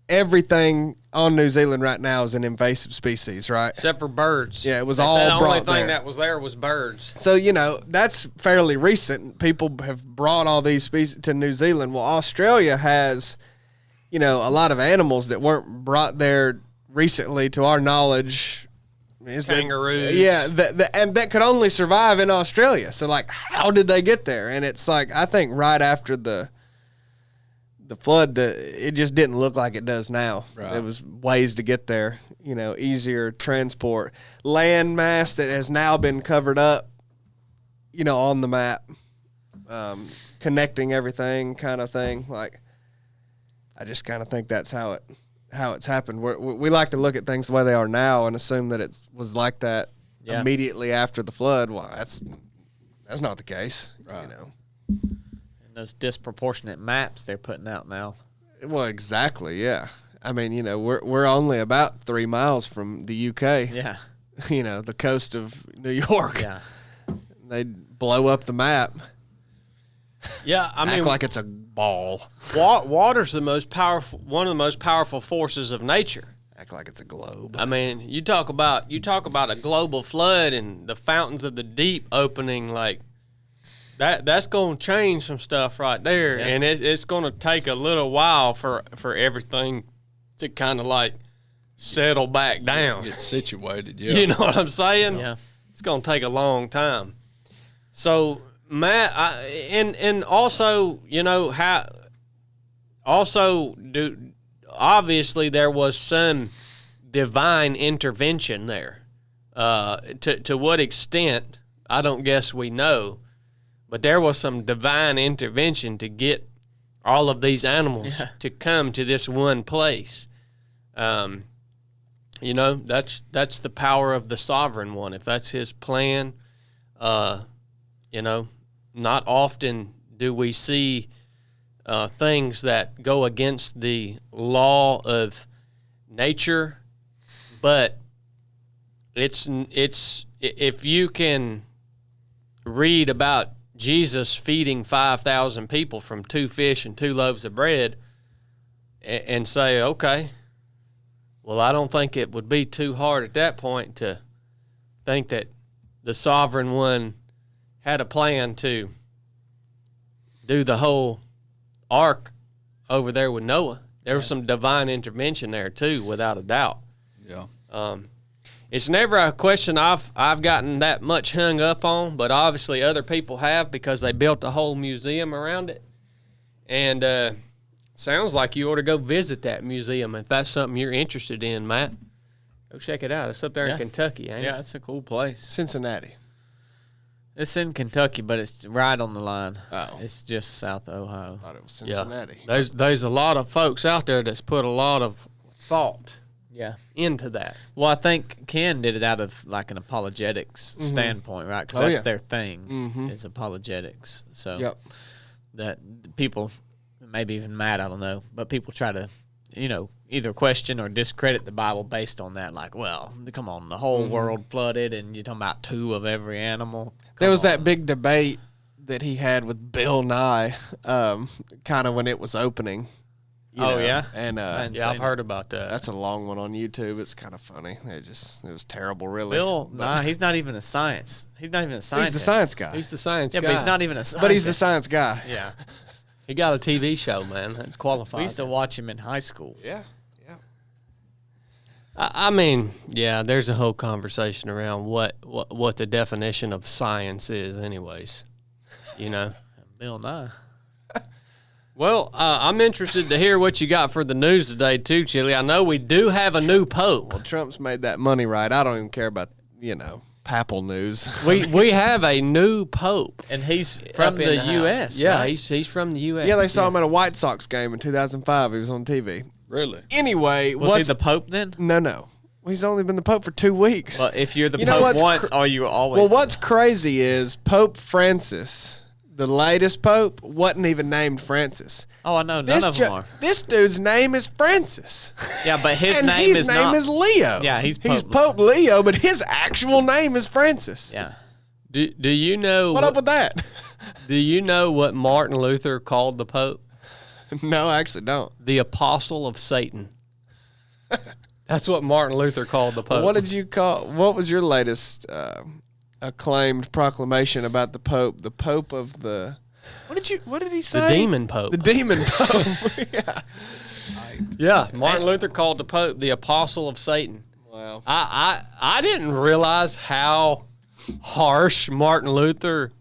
everything on New Zealand right now is an invasive species, right? Except for birds. Yeah, it was all brought there. The only thing that was there was birds. So, that's fairly recent. People have brought all these species to New Zealand. Well, Australia has, a lot of animals that weren't brought there recently to our knowledge. Kangaroos. And that could only survive in Australia. So, like, how did they get there? And it's like, I think right after the flood, it just didn't look like it does now. Right. There was ways to get there, easier transport. Land mass that has now been covered up, on the map, connecting everything kind of thing. Like, I just kind of think that's how it's happened. We like to look at things the way they are now and assume that it was like that immediately after the flood. Well, that's not the case, right. Those disproportionate maps they're putting out now. Well, exactly, yeah. I mean, we're only about 3 miles from the UK. Yeah. The coast of New York. Yeah. They blow up the map. Yeah, I mean, act like it's a ball. Water's one of the most powerful forces of nature. Act like it's a globe. I mean, you talk about a global flood and the fountains of the deep opening, like that's going to change some stuff right there, and it's going to take a little while for everything to kind of like settle back down, get situated. Yeah, you know what I'm saying? Yeah, it's going to take a long time. So, Matt, and also, obviously there was some divine intervention there. To what extent, I don't guess we know, but there was some divine intervention to get all of these animals to come to this one place. That's the power of the sovereign one. If that's his plan, not often do we see things that go against the law of nature, but it's if you can read about Jesus feeding 5,000 people from 2 fish and 2 loaves of bread and say, okay, well, I don't think it would be too hard at that point to think that the sovereign one had a plan to do the whole ark over there with Noah. There was some divine intervention there too, without a doubt. Yeah. It's never a question I've gotten that much hung up on, but obviously other people have because they built a whole museum around it. And sounds like you ought to go visit that museum if that's something you're interested in, Matt. Go check it out. It's up there in Kentucky, ain't it? Yeah, it's a cool place. Cincinnati. It's in Kentucky, but it's right on the line. Oh. It's just south of Ohio. I thought it was Cincinnati. Yeah. There's a lot of folks out there that's put a lot of thought into that. Well, I think Ken did it out of like an apologetics standpoint, right? Because that's their thing is apologetics. So that people, maybe even Matt, I don't know, but people try to, either question or discredit the Bible based on that. Like, well, come on, the whole world flooded, and you're talking about 2 of every animal. There was that big debate that he had with Bill Nye, kind of when it was opening. Yeah, and I've heard about that. That's a long one on YouTube. It's kind of funny. It was terrible, really. Bill, he's not even a science. He's not even a scientist. He's the science guy. He's the science guy. Yeah, but he's not even a scientist. But he's the science guy. Yeah. He got a TV show, man. That qualifies. We used to watch him in high school. Yeah. I mean, yeah, there's a whole conversation around what the definition of science is, anyways. You know, Bill Nye. Well, I'm interested to hear what you got for the news today, too, Chili. I know we do have a new pope. Well, Trump's made that money right. I don't even care about, papal news. We have a new pope, And he's from the U.S., Yeah, right? he's from the U.S. Yeah, they saw him at a White Sox game in 2005. He was on TV. Really? Anyway, Was he the Pope then? No. Well, he's only been the Pope for 2 weeks. Well, if you're the You know Pope what's once, are you always? Well, what's crazy is Pope Francis, the latest Pope, wasn't even named Francis. Oh, I know. None of them are. This dude's name is Francis. Yeah, but his and name his is name not. is Leo. Yeah, he's He's Pope. Pope Leo, but his actual name is Francis. Yeah. Do you know What up with that? Do you know what Martin Luther called the Pope? No, I actually don't. The Apostle of Satan. That's what Martin Luther called the Pope. What did you call? What was your latest acclaimed proclamation about the Pope? The Pope of the. What did he say? The demon Pope. The demon Pope. Yeah. Yeah, Martin Luther called the Pope the Apostle of Satan. Wow. I didn't realize how harsh Martin Luther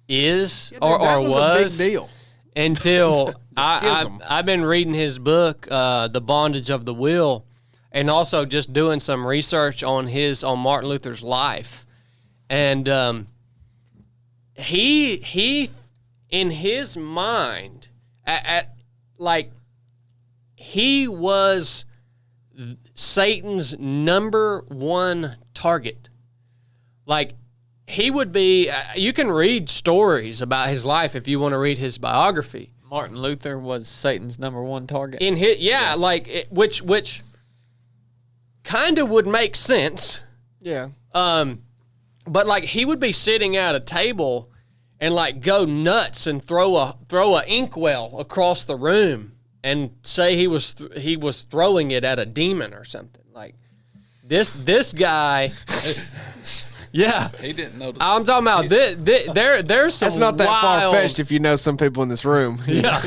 is Yeah, dude, that was a big deal. until schism. I've been reading his book, The Bondage of the Will, and also just doing some research on Martin Luther's life. And he in his mind, he was Satan's number one target. Like, he would be, you can read stories about his life if you want to read his biography. Martin Luther was Satan's number one target. In his, which kind of would make sense. Yeah. But like, he would be sitting at a table and like go nuts and throw a inkwell across the room and say he was throwing it at a demon or something. Like, this guy. Yeah, He didn't notice. I'm talking about there's some That's not that wild, far-fetched if you know some people in this room. Yeah.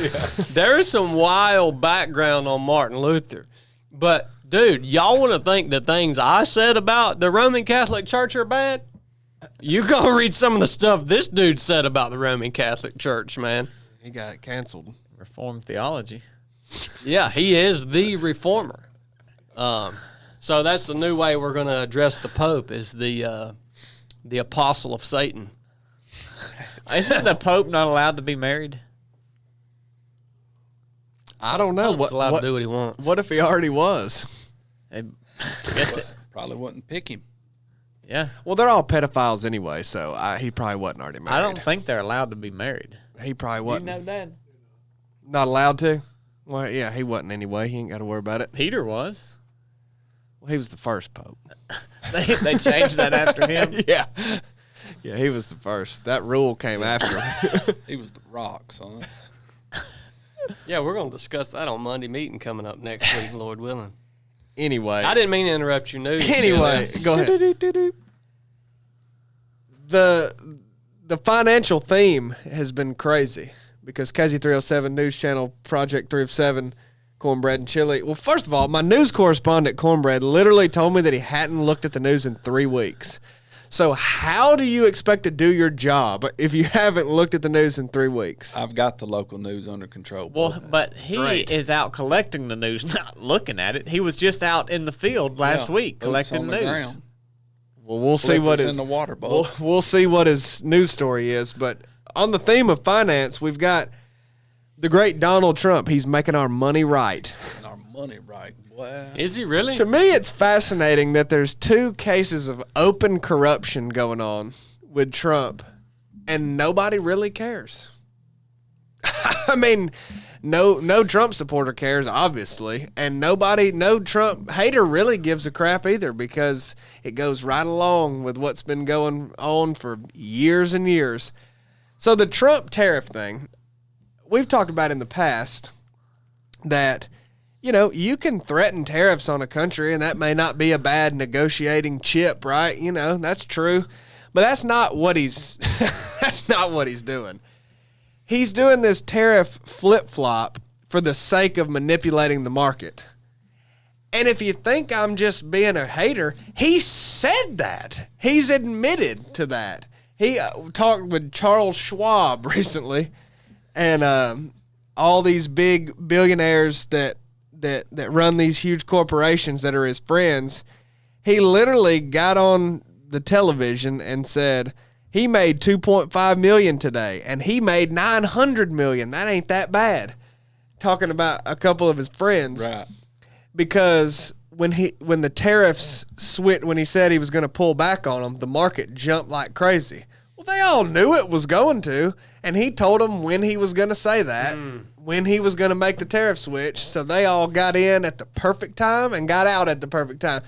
There's some wild background on Martin Luther. But, dude, y'all want to think the things I said about the Roman Catholic Church are bad? You go read some of the stuff this dude said about the Roman Catholic Church, man. He got canceled. Reformed theology. Yeah, he is the reformer. So that's the new way we're going to address the Pope, is the Apostle of Satan. Isn't the Pope not allowed to be married? I don't know. Pope's allowed to do what he wants. What if he already was? I guess it. Probably wouldn't pick him. Yeah. Well, they're all pedophiles anyway, so he probably wasn't already married. I don't think they're allowed to be married. He probably You wasn't. know, Dad? Not allowed to? Well, yeah, he wasn't anyway. He ain't got to worry about it. Peter was. Well, he was the first Pope. They changed that after him. Yeah. Yeah, he was the first. That rule came after him. He was the rock, son. Yeah, we're going to discuss that on Monday meeting coming up next week, Lord willing. Anyway. I didn't mean to interrupt your news. Anyway, go ahead. The financial theme has been crazy because KZ307 News Channel, Project 3 of 7, Cornbread and Chili. Well, first of all, my news correspondent, Cornbread, literally told me that he hadn't looked at the news in 3 weeks. So how do you expect to do your job if you haven't looked at the news in 3 weeks? I've got the local news under control. Well, but he Great. is out collecting the news, not looking at it. He was just out in the field last week boots collecting on the news. ground. Well, we'll see what Flippers his in the water bowl. we'll see what his news story is. But on the theme of finance, we've got the great Donald Trump. He's making our money right. And our money right. Wow. Is he really? To me, it's fascinating that there's 2 cases of open corruption going on with Trump, and nobody really cares. I mean, no Trump supporter cares, obviously, and no Trump hater really gives a crap either, because it goes right along with what's been going on for years and years. So the Trump tariff thing, we've talked about in the past that, you know, you can threaten tariffs on a country, and that may not be a bad negotiating chip, right? You know, that's true. But that's not what he's that's not what he's doing. He's doing this tariff flip-flop for the sake of manipulating the market. And if you think I'm just being a hater, he said that. He's admitted to that. He talked with Charles Schwab recently, and all these big billionaires that run these huge corporations that are his friends. He literally got on the television and said he made $2.5 million today, and he made $900 million. That ain't that bad. Talking about a couple of his friends, Right. Because when the tariffs switched, when he said he was going to pull back on them, the market jumped like crazy. Well, they all knew it was going to, and he told them when he was going to say that, when he was going to make the tariff switch. So they all got in at the perfect time and got out at the perfect time.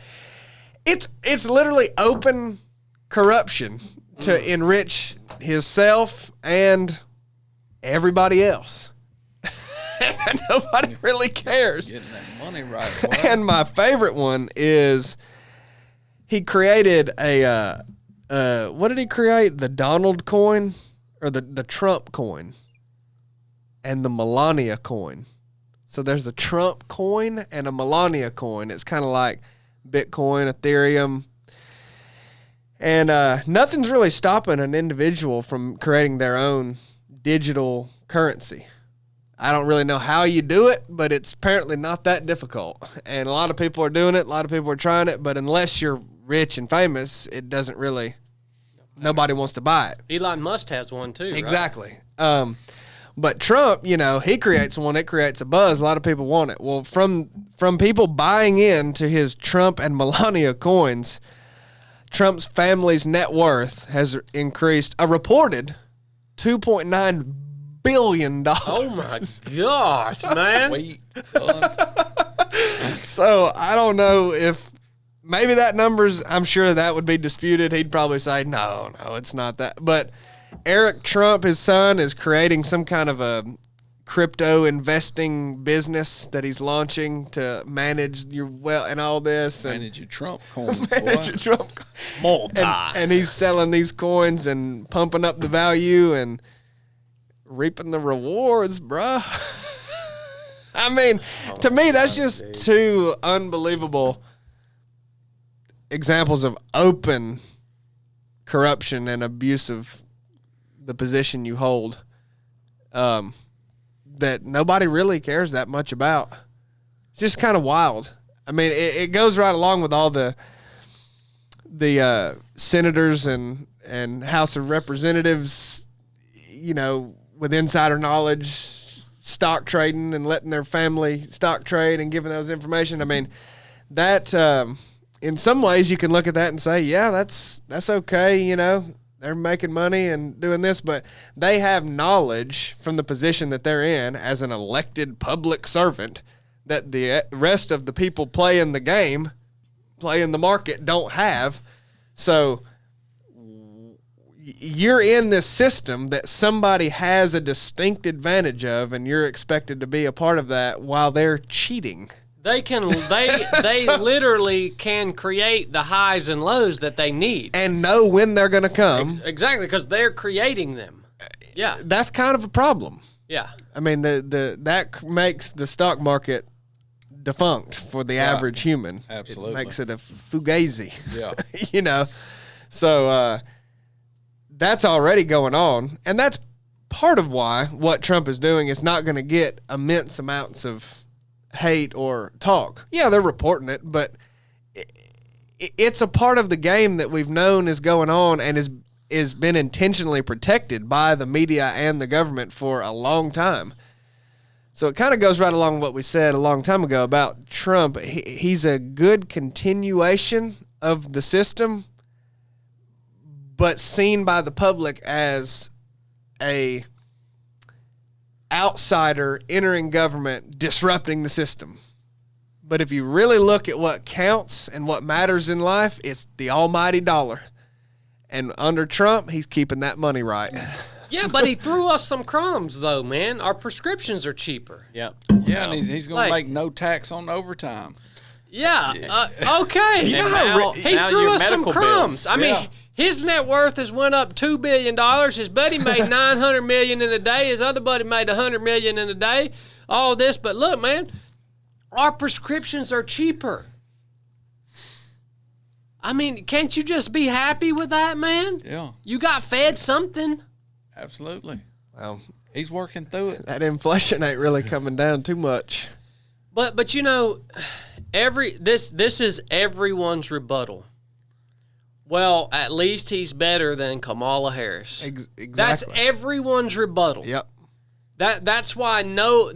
It's literally open corruption to enrich himself and everybody else. And nobody really cares. Getting that money right. Boy. And my favorite one is he created a what did he create? The Donald coin or the Trump coin and the Melania coin. So there's a Trump coin and a Melania coin. It's kind of like Bitcoin, Ethereum. And nothing's really stopping an individual from creating their own digital currency. I don't really know how you do it, but it's apparently not that difficult. And a lot of people are doing it. A lot of people are trying it. But unless you're rich and famous, it doesn't really, nobody wants to buy it. Elon Musk has one too, right? Exactly. But Trump, he creates one. It creates a buzz. A lot of people want it. Well, from people buying into his Trump and Melania coins, Trump's family's net worth has increased a reported $2.9 billion. Oh my gosh, man! Sweet, son. So I don't know if maybe that number's. I'm sure that would be disputed. He'd probably say no, it's not that. But Eric Trump, his son, is creating some kind of a crypto investing business that he's launching to manage your wealth and all this. And Manage your Trump coins, manage boy. your Trump. Multi. And he's selling these coins and pumping up the value and reaping the rewards, bruh. I mean, to me, that's just two unbelievable examples of open corruption and abuse of the position you hold that nobody really cares that much about. It's just kind of wild. I mean, it goes right along with all the senators and House of Representatives, with insider knowledge, stock trading and letting their family stock trade and giving those information. I mean, that in some ways you can look at that and say, yeah, that's okay. They're making money and doing this, but they have knowledge from the position that they're in as an elected public servant that the rest of the people playing the game, playing the market, don't have. So you're in this system that somebody has a distinct advantage of, and you're expected to be a part of that while they're cheating. They literally can create the highs and lows that they need. And know when they're going to come. Exactly, because they're creating them. Yeah. That's kind of a problem. Yeah. I mean, that makes the stock market defunct for the average human. Absolutely. It makes it a fugazi. Yeah. So that's already going on. And that's part of why what Trump is doing is not going to get immense amounts of hate or talk. Yeah, they're reporting it, but it's a part of the game that we've known is going on and is been intentionally protected by the media and the government for a long time. So it kind of goes right along with what we said a long time ago about Trump. He's a good continuation of the system, but seen by the public as a outsider entering government, disrupting the system. But if you really look at what counts and what matters in life, it's the almighty dollar. And under Trump, he's keeping that money right. Yeah, but he threw us some crumbs, though, man. Our prescriptions are cheaper. Yep. Yeah, and he's going to make no tax on overtime. Yeah, okay. You know how he now threw your us some medical crumbs. bills. I mean, Yeah. his net worth has went up $2 billion. His buddy made $900 million in a day. His other buddy made $100 million in a day. All this, but look, man, our prescriptions are cheaper. I mean, can't you just be happy with that, man? Yeah. You got fed something. Absolutely. Well, He's working through it. that inflation ain't really coming down too much. But you know, this is everyone's rebuttal. Well, at least he's better than Kamala Harris. Exactly. That's everyone's rebuttal. Yep. That's why no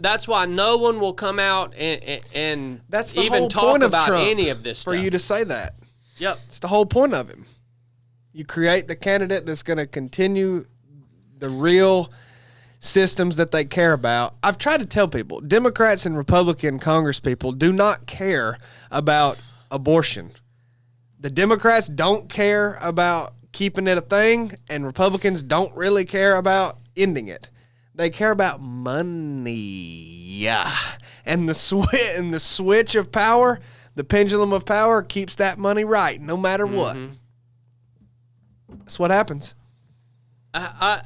one will come out and That's the even whole talk point of about Trump, any of this for stuff. you to say that. Yep. It's the whole point of him. You create the candidate that's going to continue the real systems that they care about. I've tried to tell people, Democrats and Republican Congress people do not care about abortion. The Democrats don't care about keeping it a thing, and Republicans don't really care about ending it. They care about money. Yeah. And the switch of power, the pendulum of power keeps that money right no matter what. That's what happens. I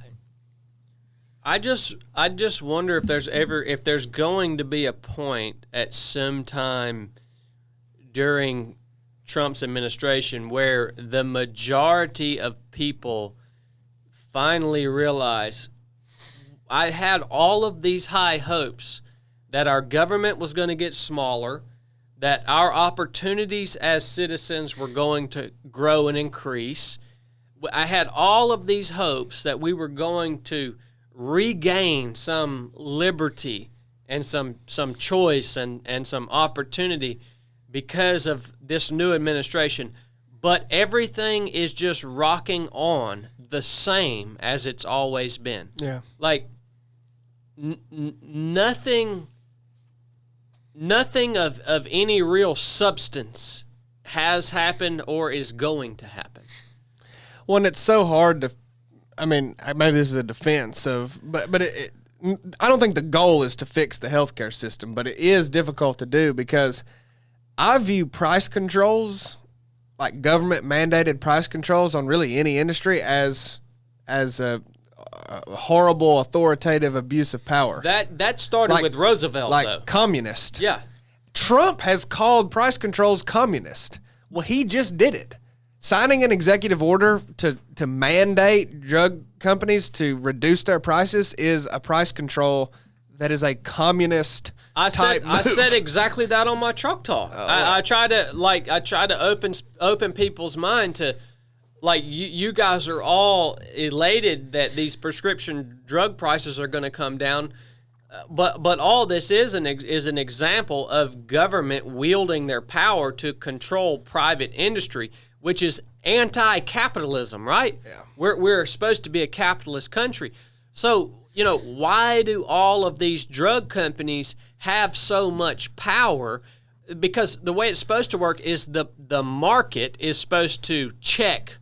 just wonder if there's going to be a point at some time during Trump's administration where the majority of people finally realize I had all of these high hopes that our government was going to get smaller, that our opportunities as citizens were going to grow and increase. I had all of these hopes that we were going to regain some liberty and some choice and some opportunity because of this new administration. But everything is just rocking on the same as it's always been. Yeah. Like, nothing of any real substance has happened or is going to happen. Well, and it's so hard to, I mean, maybe this is a defense of, but I don't think the goal is to fix the healthcare system, but it is difficult to do because I view price controls, like government mandated price controls on really any industry as a horrible, authoritative abuse of power. That started with Roosevelt, like though. Communist. Yeah. Trump has called price controls communist. Well, he just did it. Signing an executive order to mandate drug companies to reduce their prices is a price control that is a communist type move. I said exactly that on my Truck Talk. I tried to open people's mind to, like, you guys are all elated that these prescription drug prices are going to come down, but all this is an example of government wielding their power to control private industry, which is anti-capitalism, right? Yeah. We're supposed to be a capitalist country. So, you know, why do all of these drug companies have so much power? Because the way it's supposed to work is the market is supposed to check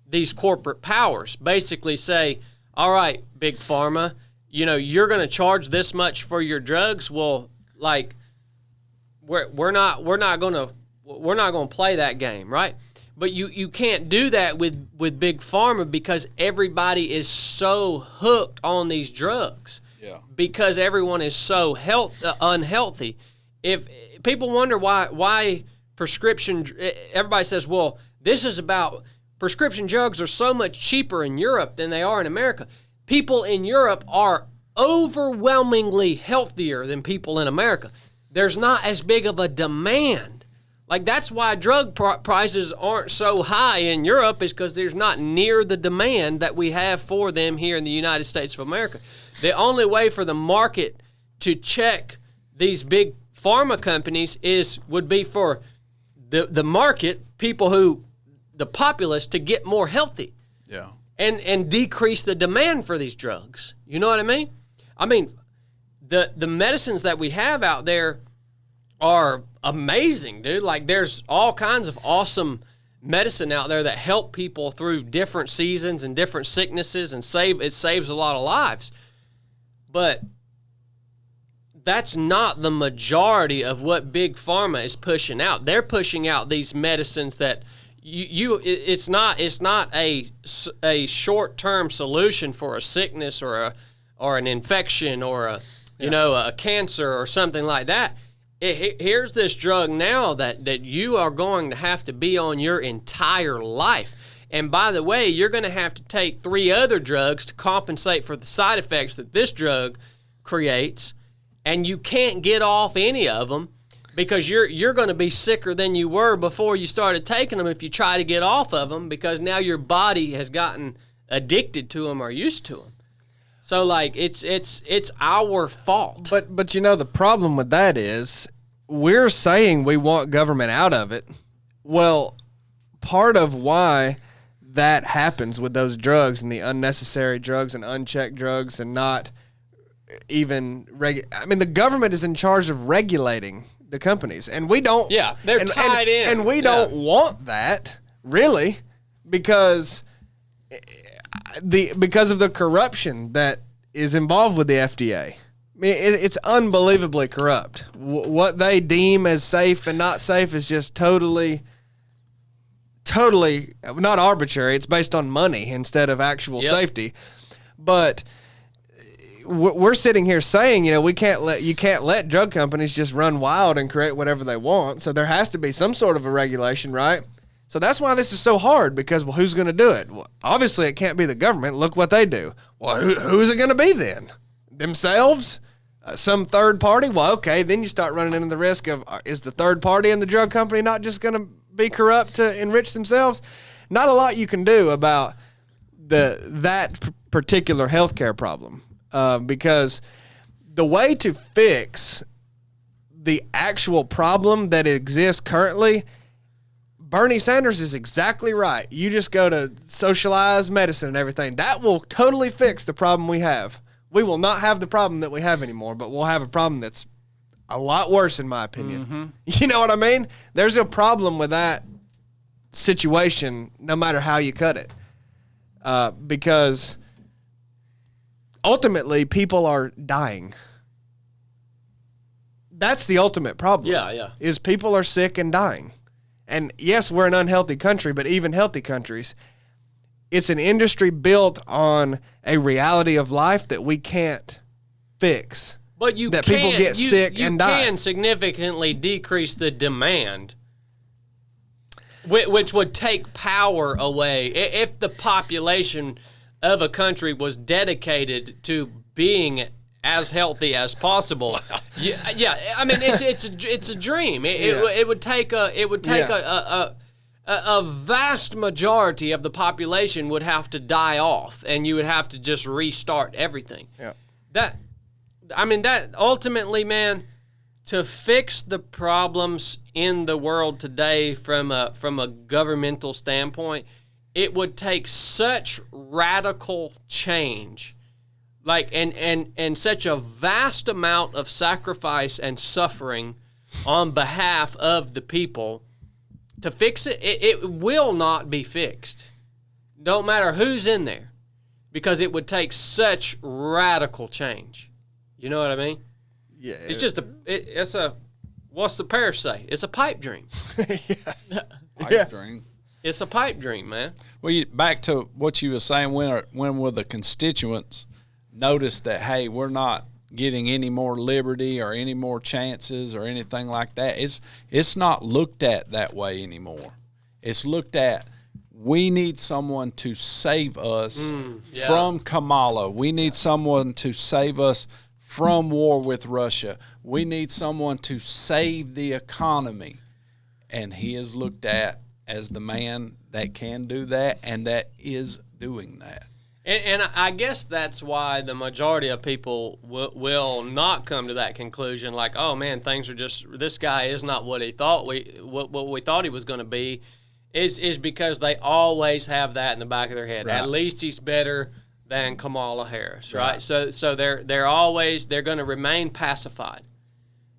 these corporate powers. Basically say, all right, Big Pharma, you know, you're going to charge this much for your drugs. Well, like, we're not going to play that game, right? But you can't do that with Big Pharma because everybody is so hooked on these drugs. Yeah. Because everyone is so unhealthy. If people wonder why prescription, everybody says, well, this is about prescription drugs are so much cheaper in Europe than they are in America. People in Europe are overwhelmingly healthier than people in America. There's not as big of a demand. Like, that's why drug prices aren't so high in Europe, is because there's not near the demand that we have for them here in the United States of America. The only way for the market to check these big pharma companies would be for the market, the populace, to get more healthy. Yeah. And decrease the demand for these drugs. You know what I mean? I mean, the medicines that we have out there are amazing, dude. Like, there's all kinds of awesome medicine out there that help people through different seasons and different sicknesses, and it saves a lot of lives. But that's not the majority of what Big Pharma is pushing out. They're pushing out these medicines that it's not a short-term solution for a sickness or an infection or a cancer or something like that. here's this drug now that you are going to have to be on your entire life. And by the way, you're going to have to take 3 other drugs to compensate for the side effects that this drug creates, and you can't get off any of them because you're going to be sicker than you were before you started taking them if you try to get off of them, because now your body has gotten addicted to them or used to them. So like it's our fault. But you know, the problem with that is we're saying we want government out of it. Well, part of why that happens with those drugs and the unnecessary drugs and unchecked drugs and not even I mean, the government is in charge of regulating the companies, and we don't. Yeah, they're tied in, and we don't want that really, because of the corruption that is involved with the FDA. I mean, it's unbelievably corrupt. What they deem as safe and not safe is just totally not arbitrary. It's based on money instead of actual safety. But we're sitting here saying, you know, you can't let drug companies just run wild and create whatever they want. So there has to be some sort of a regulation, right? So that's why this is so hard, because, well, who's going to do it? Well, obviously, it can't be the government. Look what they do. Well, who's it going to be then? Themselves? Some third party? Well, okay, then you start running into the risk of, is the third party in the drug company not just going to be corrupt to enrich themselves? Not a lot you can do about that particular healthcare problem, because the way to fix the actual problem that exists currently, Bernie Sanders is exactly right. You just go to socialized medicine and everything. That will totally fix the problem we have. We will not have the problem that we have anymore, but we'll have a problem that's a lot worse, in my opinion. Mm-hmm. You know what I mean? There's a problem with that situation no matter how you cut it, because ultimately people are dying. That's the ultimate problem. Yeah. Is people are sick and dying. And yes, we're an unhealthy country, but even healthy countries, it's an industry built on a reality of life that we can't fix. But people get sick and die. You can significantly decrease the demand, which would take power away. If the population of a country was dedicated to being as healthy as possible. Yeah. I mean, it's a dream. It would take a vast majority of the population would have to die off, and you would have to just restart everything. Yeah. That ultimately, man, to fix the problems in the world today from a governmental standpoint, it would take such radical change. Like and such a vast amount of sacrifice and suffering on behalf of the people to fix it. It will not be fixed. Don't matter who's in there, because it would take such radical change. You know what I mean? Yeah. It's just what's the parish say? It's a pipe dream. Pipe dream. It's a pipe dream, man. Well, back to what you were saying, when were the constituents notice that, hey, we're not getting any more liberty or any more chances or anything like that. It's not looked at that way anymore. It's looked at, we need someone to save us from Kamala. We need someone to save us from war with Russia. We need someone to save the economy. And he is looked at as the man that can do that and that is doing that. And I guess that's why the majority of people will not come to that conclusion. Like, oh man, things are this guy is not what he thought what we thought he was going to be, is because they always have that in the back of their head. Right. At least he's better than Kamala Harris, right? So they're going to remain pacified,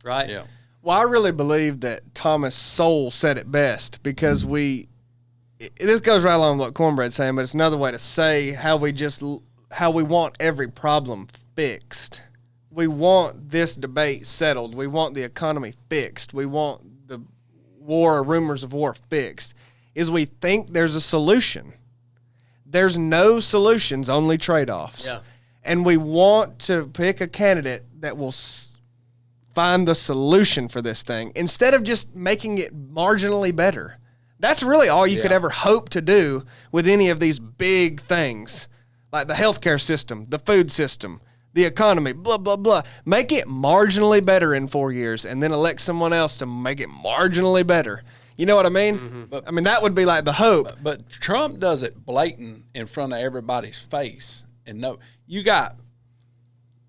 right? Yeah. Well, I really believe that Thomas Sowell said it best, because this goes right along with what Cornbread's saying, but it's another way to say how we want every problem fixed. We want this debate settled. We want the economy fixed. We want the war or rumors of war fixed. Is we think there's a solution. There's no solutions, only trade-offs. Yeah. And we want to pick a candidate that will find the solution for this thing instead of just making it marginally better. That's really all you could ever hope to do with any of these big things, like the healthcare system, the food system, the economy, blah, blah, blah. Make it marginally better in 4 years and then elect someone else to make it marginally better. You know what I mean? Mm-hmm. But, I mean, that would be like the hope. But Trump does it blatant in front of everybody's face. And no, you got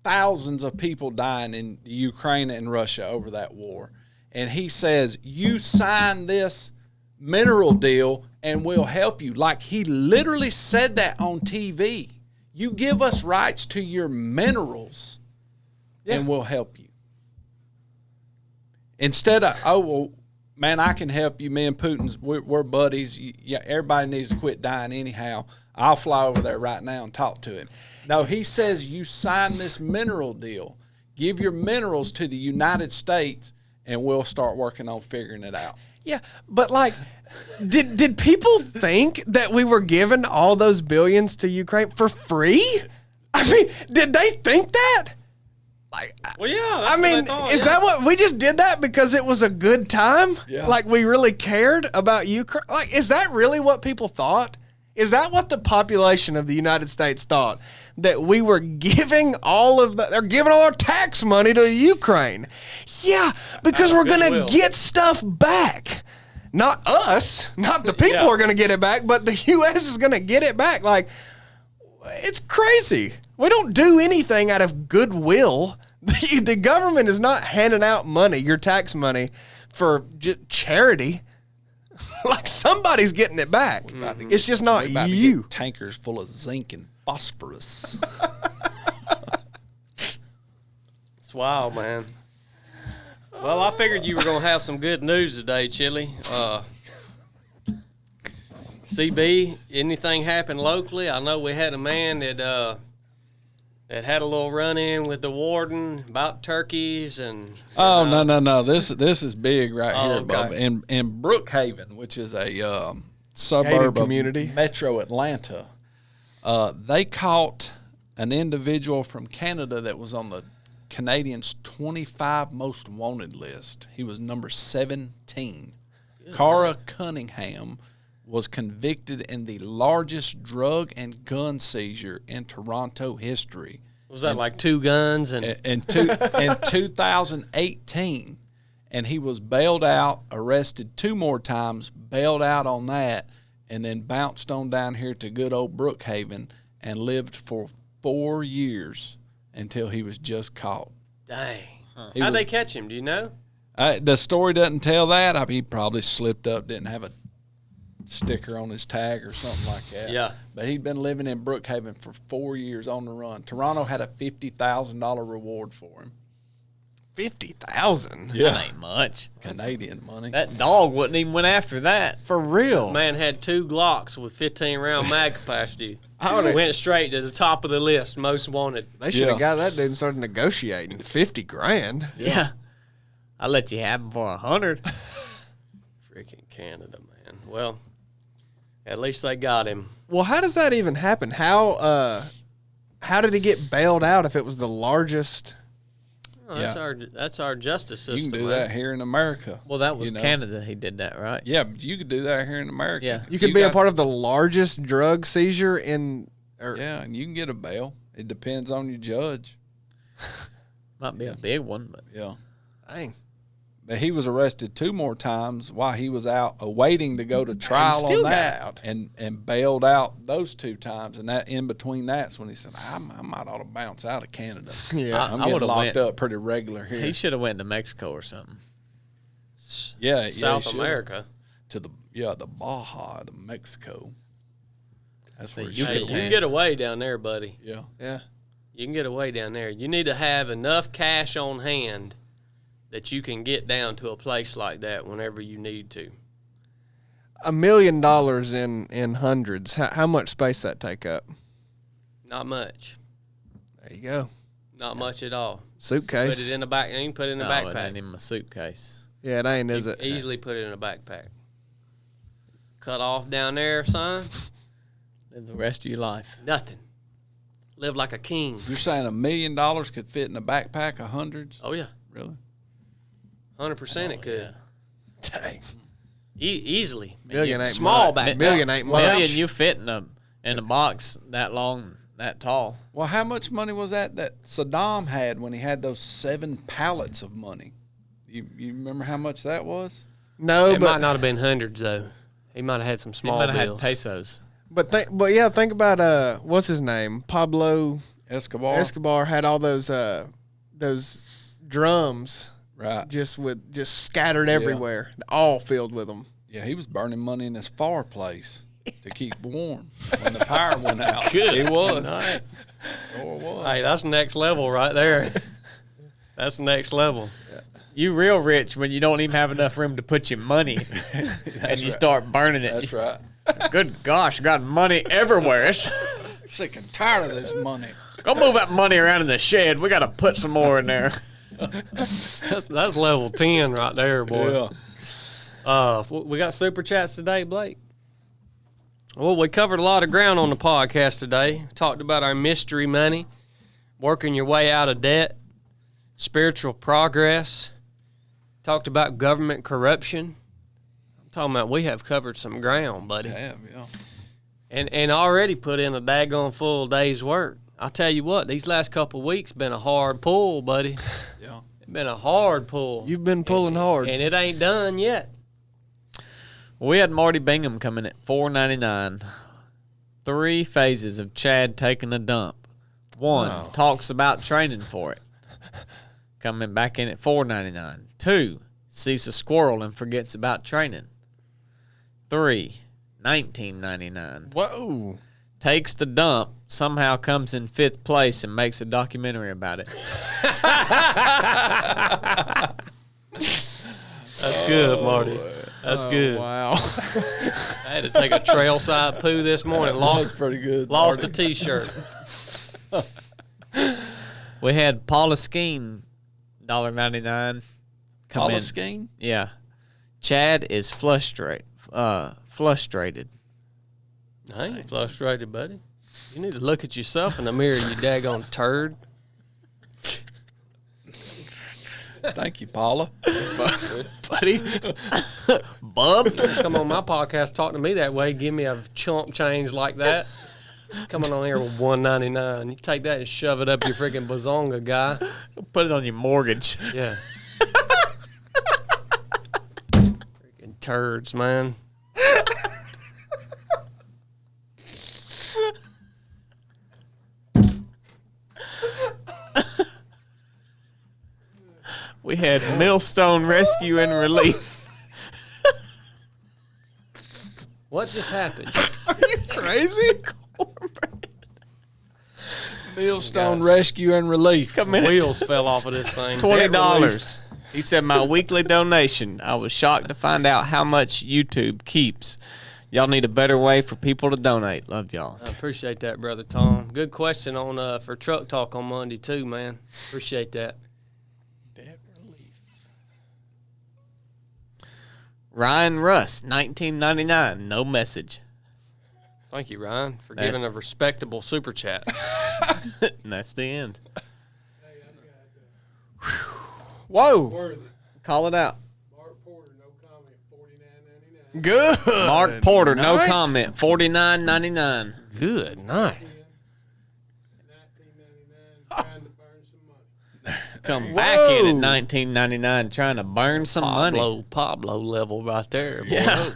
thousands of people dying in Ukraine and Russia over that war. And he says, you sign this mineral deal and we'll help you. Like, he literally said that on TV. You give us rights to your minerals and we'll help you. Instead of, oh, well, man, I can help you. Me and Putin's, we're buddies. Yeah, everybody needs to quit dying anyhow. I'll fly over there right now and talk to him. No, he says you sign this mineral deal. Give your minerals to the United States and we'll start working on figuring it out. Yeah, but like, did people think that we were giving all those billions to Ukraine for free? I mean, did they think that? Like, Well, yeah. I mean, is that what we just did that because it was a good time? Yeah. Like we really cared about Ukraine? Like, is that really what people thought? Is that what the population of the United States thought? That we were giving they're giving all our tax money to Ukraine. Yeah, because we're going to get stuff back. Not us, not the people are going to get it back, but the U.S. is going to get it back. Like, it's crazy. We don't do anything out of goodwill. The government is not handing out money, your tax money, for charity. Like, somebody's getting it back. It's just not you. Tankers full of zinc and phosphorus. It's wild, man. Well, I figured you were going to have some good news today, Chili. CB, anything happen locally? I know we had a man that had a little run-in with the warden about turkeys and... Oh, no. This is big right here, okay. Bubba. In Brookhaven, which is a suburb community. of Metro Atlanta, they caught an individual from Canada that was on the Canadians' 25 most wanted list. He was number 17. Cara Cunningham was convicted in the largest drug and gun seizure in Toronto history. Was that like 2 guns? In 2018, and he was bailed out, arrested 2 more times, bailed out on that, and then bounced on down here to good old Brookhaven and lived for 4 years until he was just caught. Dang. How'd they catch him? Do you know? The story doesn't tell that. I mean, he probably slipped up, didn't have a sticker on his tag or something like that. Yeah. But he'd been living in Brookhaven for 4 years on the run. Toronto had a $50,000 reward for him. 50,000. That ain't much. Canadian money. That dog wouldn't even went after that. For real. Man had 2 Glocks with 15-round mag capacity. I would've- Went straight to the top of the list, most wanted. They should have Yeah. got that dude and started negotiating. 50 grand. Yeah. I'll let you have him for 100. Freaking Canada, man. Well, at least they got him. Well, how does that even happen? How did he get bailed out if it was the largest? Oh, Yeah. that's our justice system. You can do man. that here in America. Well, that was You know? Canada. He did that, right? Yeah, but you could do that here in America. Yeah. You could be a part of the largest drug seizure in. Yeah, and you can get a bail. It depends on your judge. Might be a big one, but Yeah. Dang. But he was arrested 2 more times while he was out awaiting to go to trial still on got that, out. and bailed out those 2 times. And that in between that's when he said, I might ought to bounce out of Canada. Yeah. I'm I getting would've locked went- up pretty regular here. he should have went to Mexico or something. yeah, South he should've. America. To the Baja, to Mexico. That's where You Hey, he you could can get away down there, buddy. Yeah. Yeah. You can get away down there. You need to have enough cash on hand that you can get down to a place like that whenever you need to. $1 million in hundreds. How much space that take up? Not much. There you go. Not much at all. Suitcase. Put it in the back. You can put it in the No, it ain't backpack. in my suitcase. Yeah, it ain't, is it? Easily put it in a backpack. Cut off down there, son. Live the rest of your life. Nothing. Live like a king. You're saying $1 million could fit in a backpack of hundreds? Oh yeah. Really? 100% it could. Dang. Easily. Million ain't Small much. back. Million ain't much. Million, you fit in a box that long, that tall. Well, how much money was that Saddam had when he had those 7 pallets of money? You remember how much that was? No, It but might not have been hundreds, though. He might have had some He small might have had bills. pesos. but yeah, think about what's his name? Pablo Escobar. Escobar had all those drums Right. just scattered everywhere, all filled with them. Yeah, he was burning money in his fireplace to keep warm when the power went out. Good He was. night. Oh, it was. Hey, that's next level right there. That's next level. You real rich when you don't even have enough room to put your money, and you start burning it. That's right. Good gosh, got money everywhere. I'm sick and tired of this money. Go move that money around in the shed. We got to put some more in there. That's level 10 right there, boy. Yeah. We got super chats today, Blake. Well, we covered a lot of ground on the podcast today. Talked about our mystery money, working your way out of debt, spiritual progress. Talked about government corruption. I'm talking about we have covered some ground, buddy. Yeah. And already put in a daggone full day's work. I'll tell you what, these last couple of weeks been a hard pull, buddy. Yeah. It's been a hard pull. You've been pulling hard. And it ain't done yet. We had Marty Bingham coming at $4.99. 3 phases of Chad taking a dump. 1, talks about training for it. Coming back in at $4.99. 2, sees a squirrel and forgets about training. 3, $19.99. Whoa. Takes the dump, somehow comes in 5th place and makes a documentary about it. That's good, Marty. That's good. Wow. I had to take a trail side poo this morning. That's Lost pretty good. a T-shirt. We had Paula Skeen, $1.99. Paula Skeen? Yeah. Chad is frustrated. I ain't frustrated, buddy. You need to look at yourself in the mirror, you daggone turd. Thank you, Paula. Buddy. Bub? Come on my podcast, talk to me that way, give me a chump change like that. Coming on here with $1.99. You take that and shove it up your freaking bazonga, guy. Put it on your mortgage. Yeah. Freaking turds, man. We had Millstone Rescue and Relief. What just happened? Are you crazy? Millstone Rescue and Relief. Come in. Wheels fell off of this thing. $20. He said my weekly donation. I was shocked to find out how much YouTube keeps. Y'all need a better way for people to donate. Love y'all. I appreciate that, Brother Tom. Good question on for Truck Talk on Monday, too, man. Appreciate that. Ryan Russ, $19.99. No message. Thank you, Ryan, for giving a respectable super chat. And that's the end. Whoa. Call it out. Mark Porter, no comment, $49.99. Good. Mark Porter, no night. comment. $49.99. Good night. $19.99, trying to burn some money. Come back in at $19.99 trying to burn some money. Pablo level right there, boy. Yeah.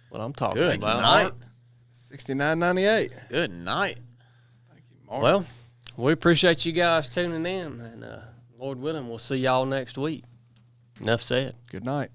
What I'm talking Good about. night. $69.98. Good night. Mark. Well, we appreciate you guys tuning in, and Lord willing, we'll see y'all next week. Enough said. Good night.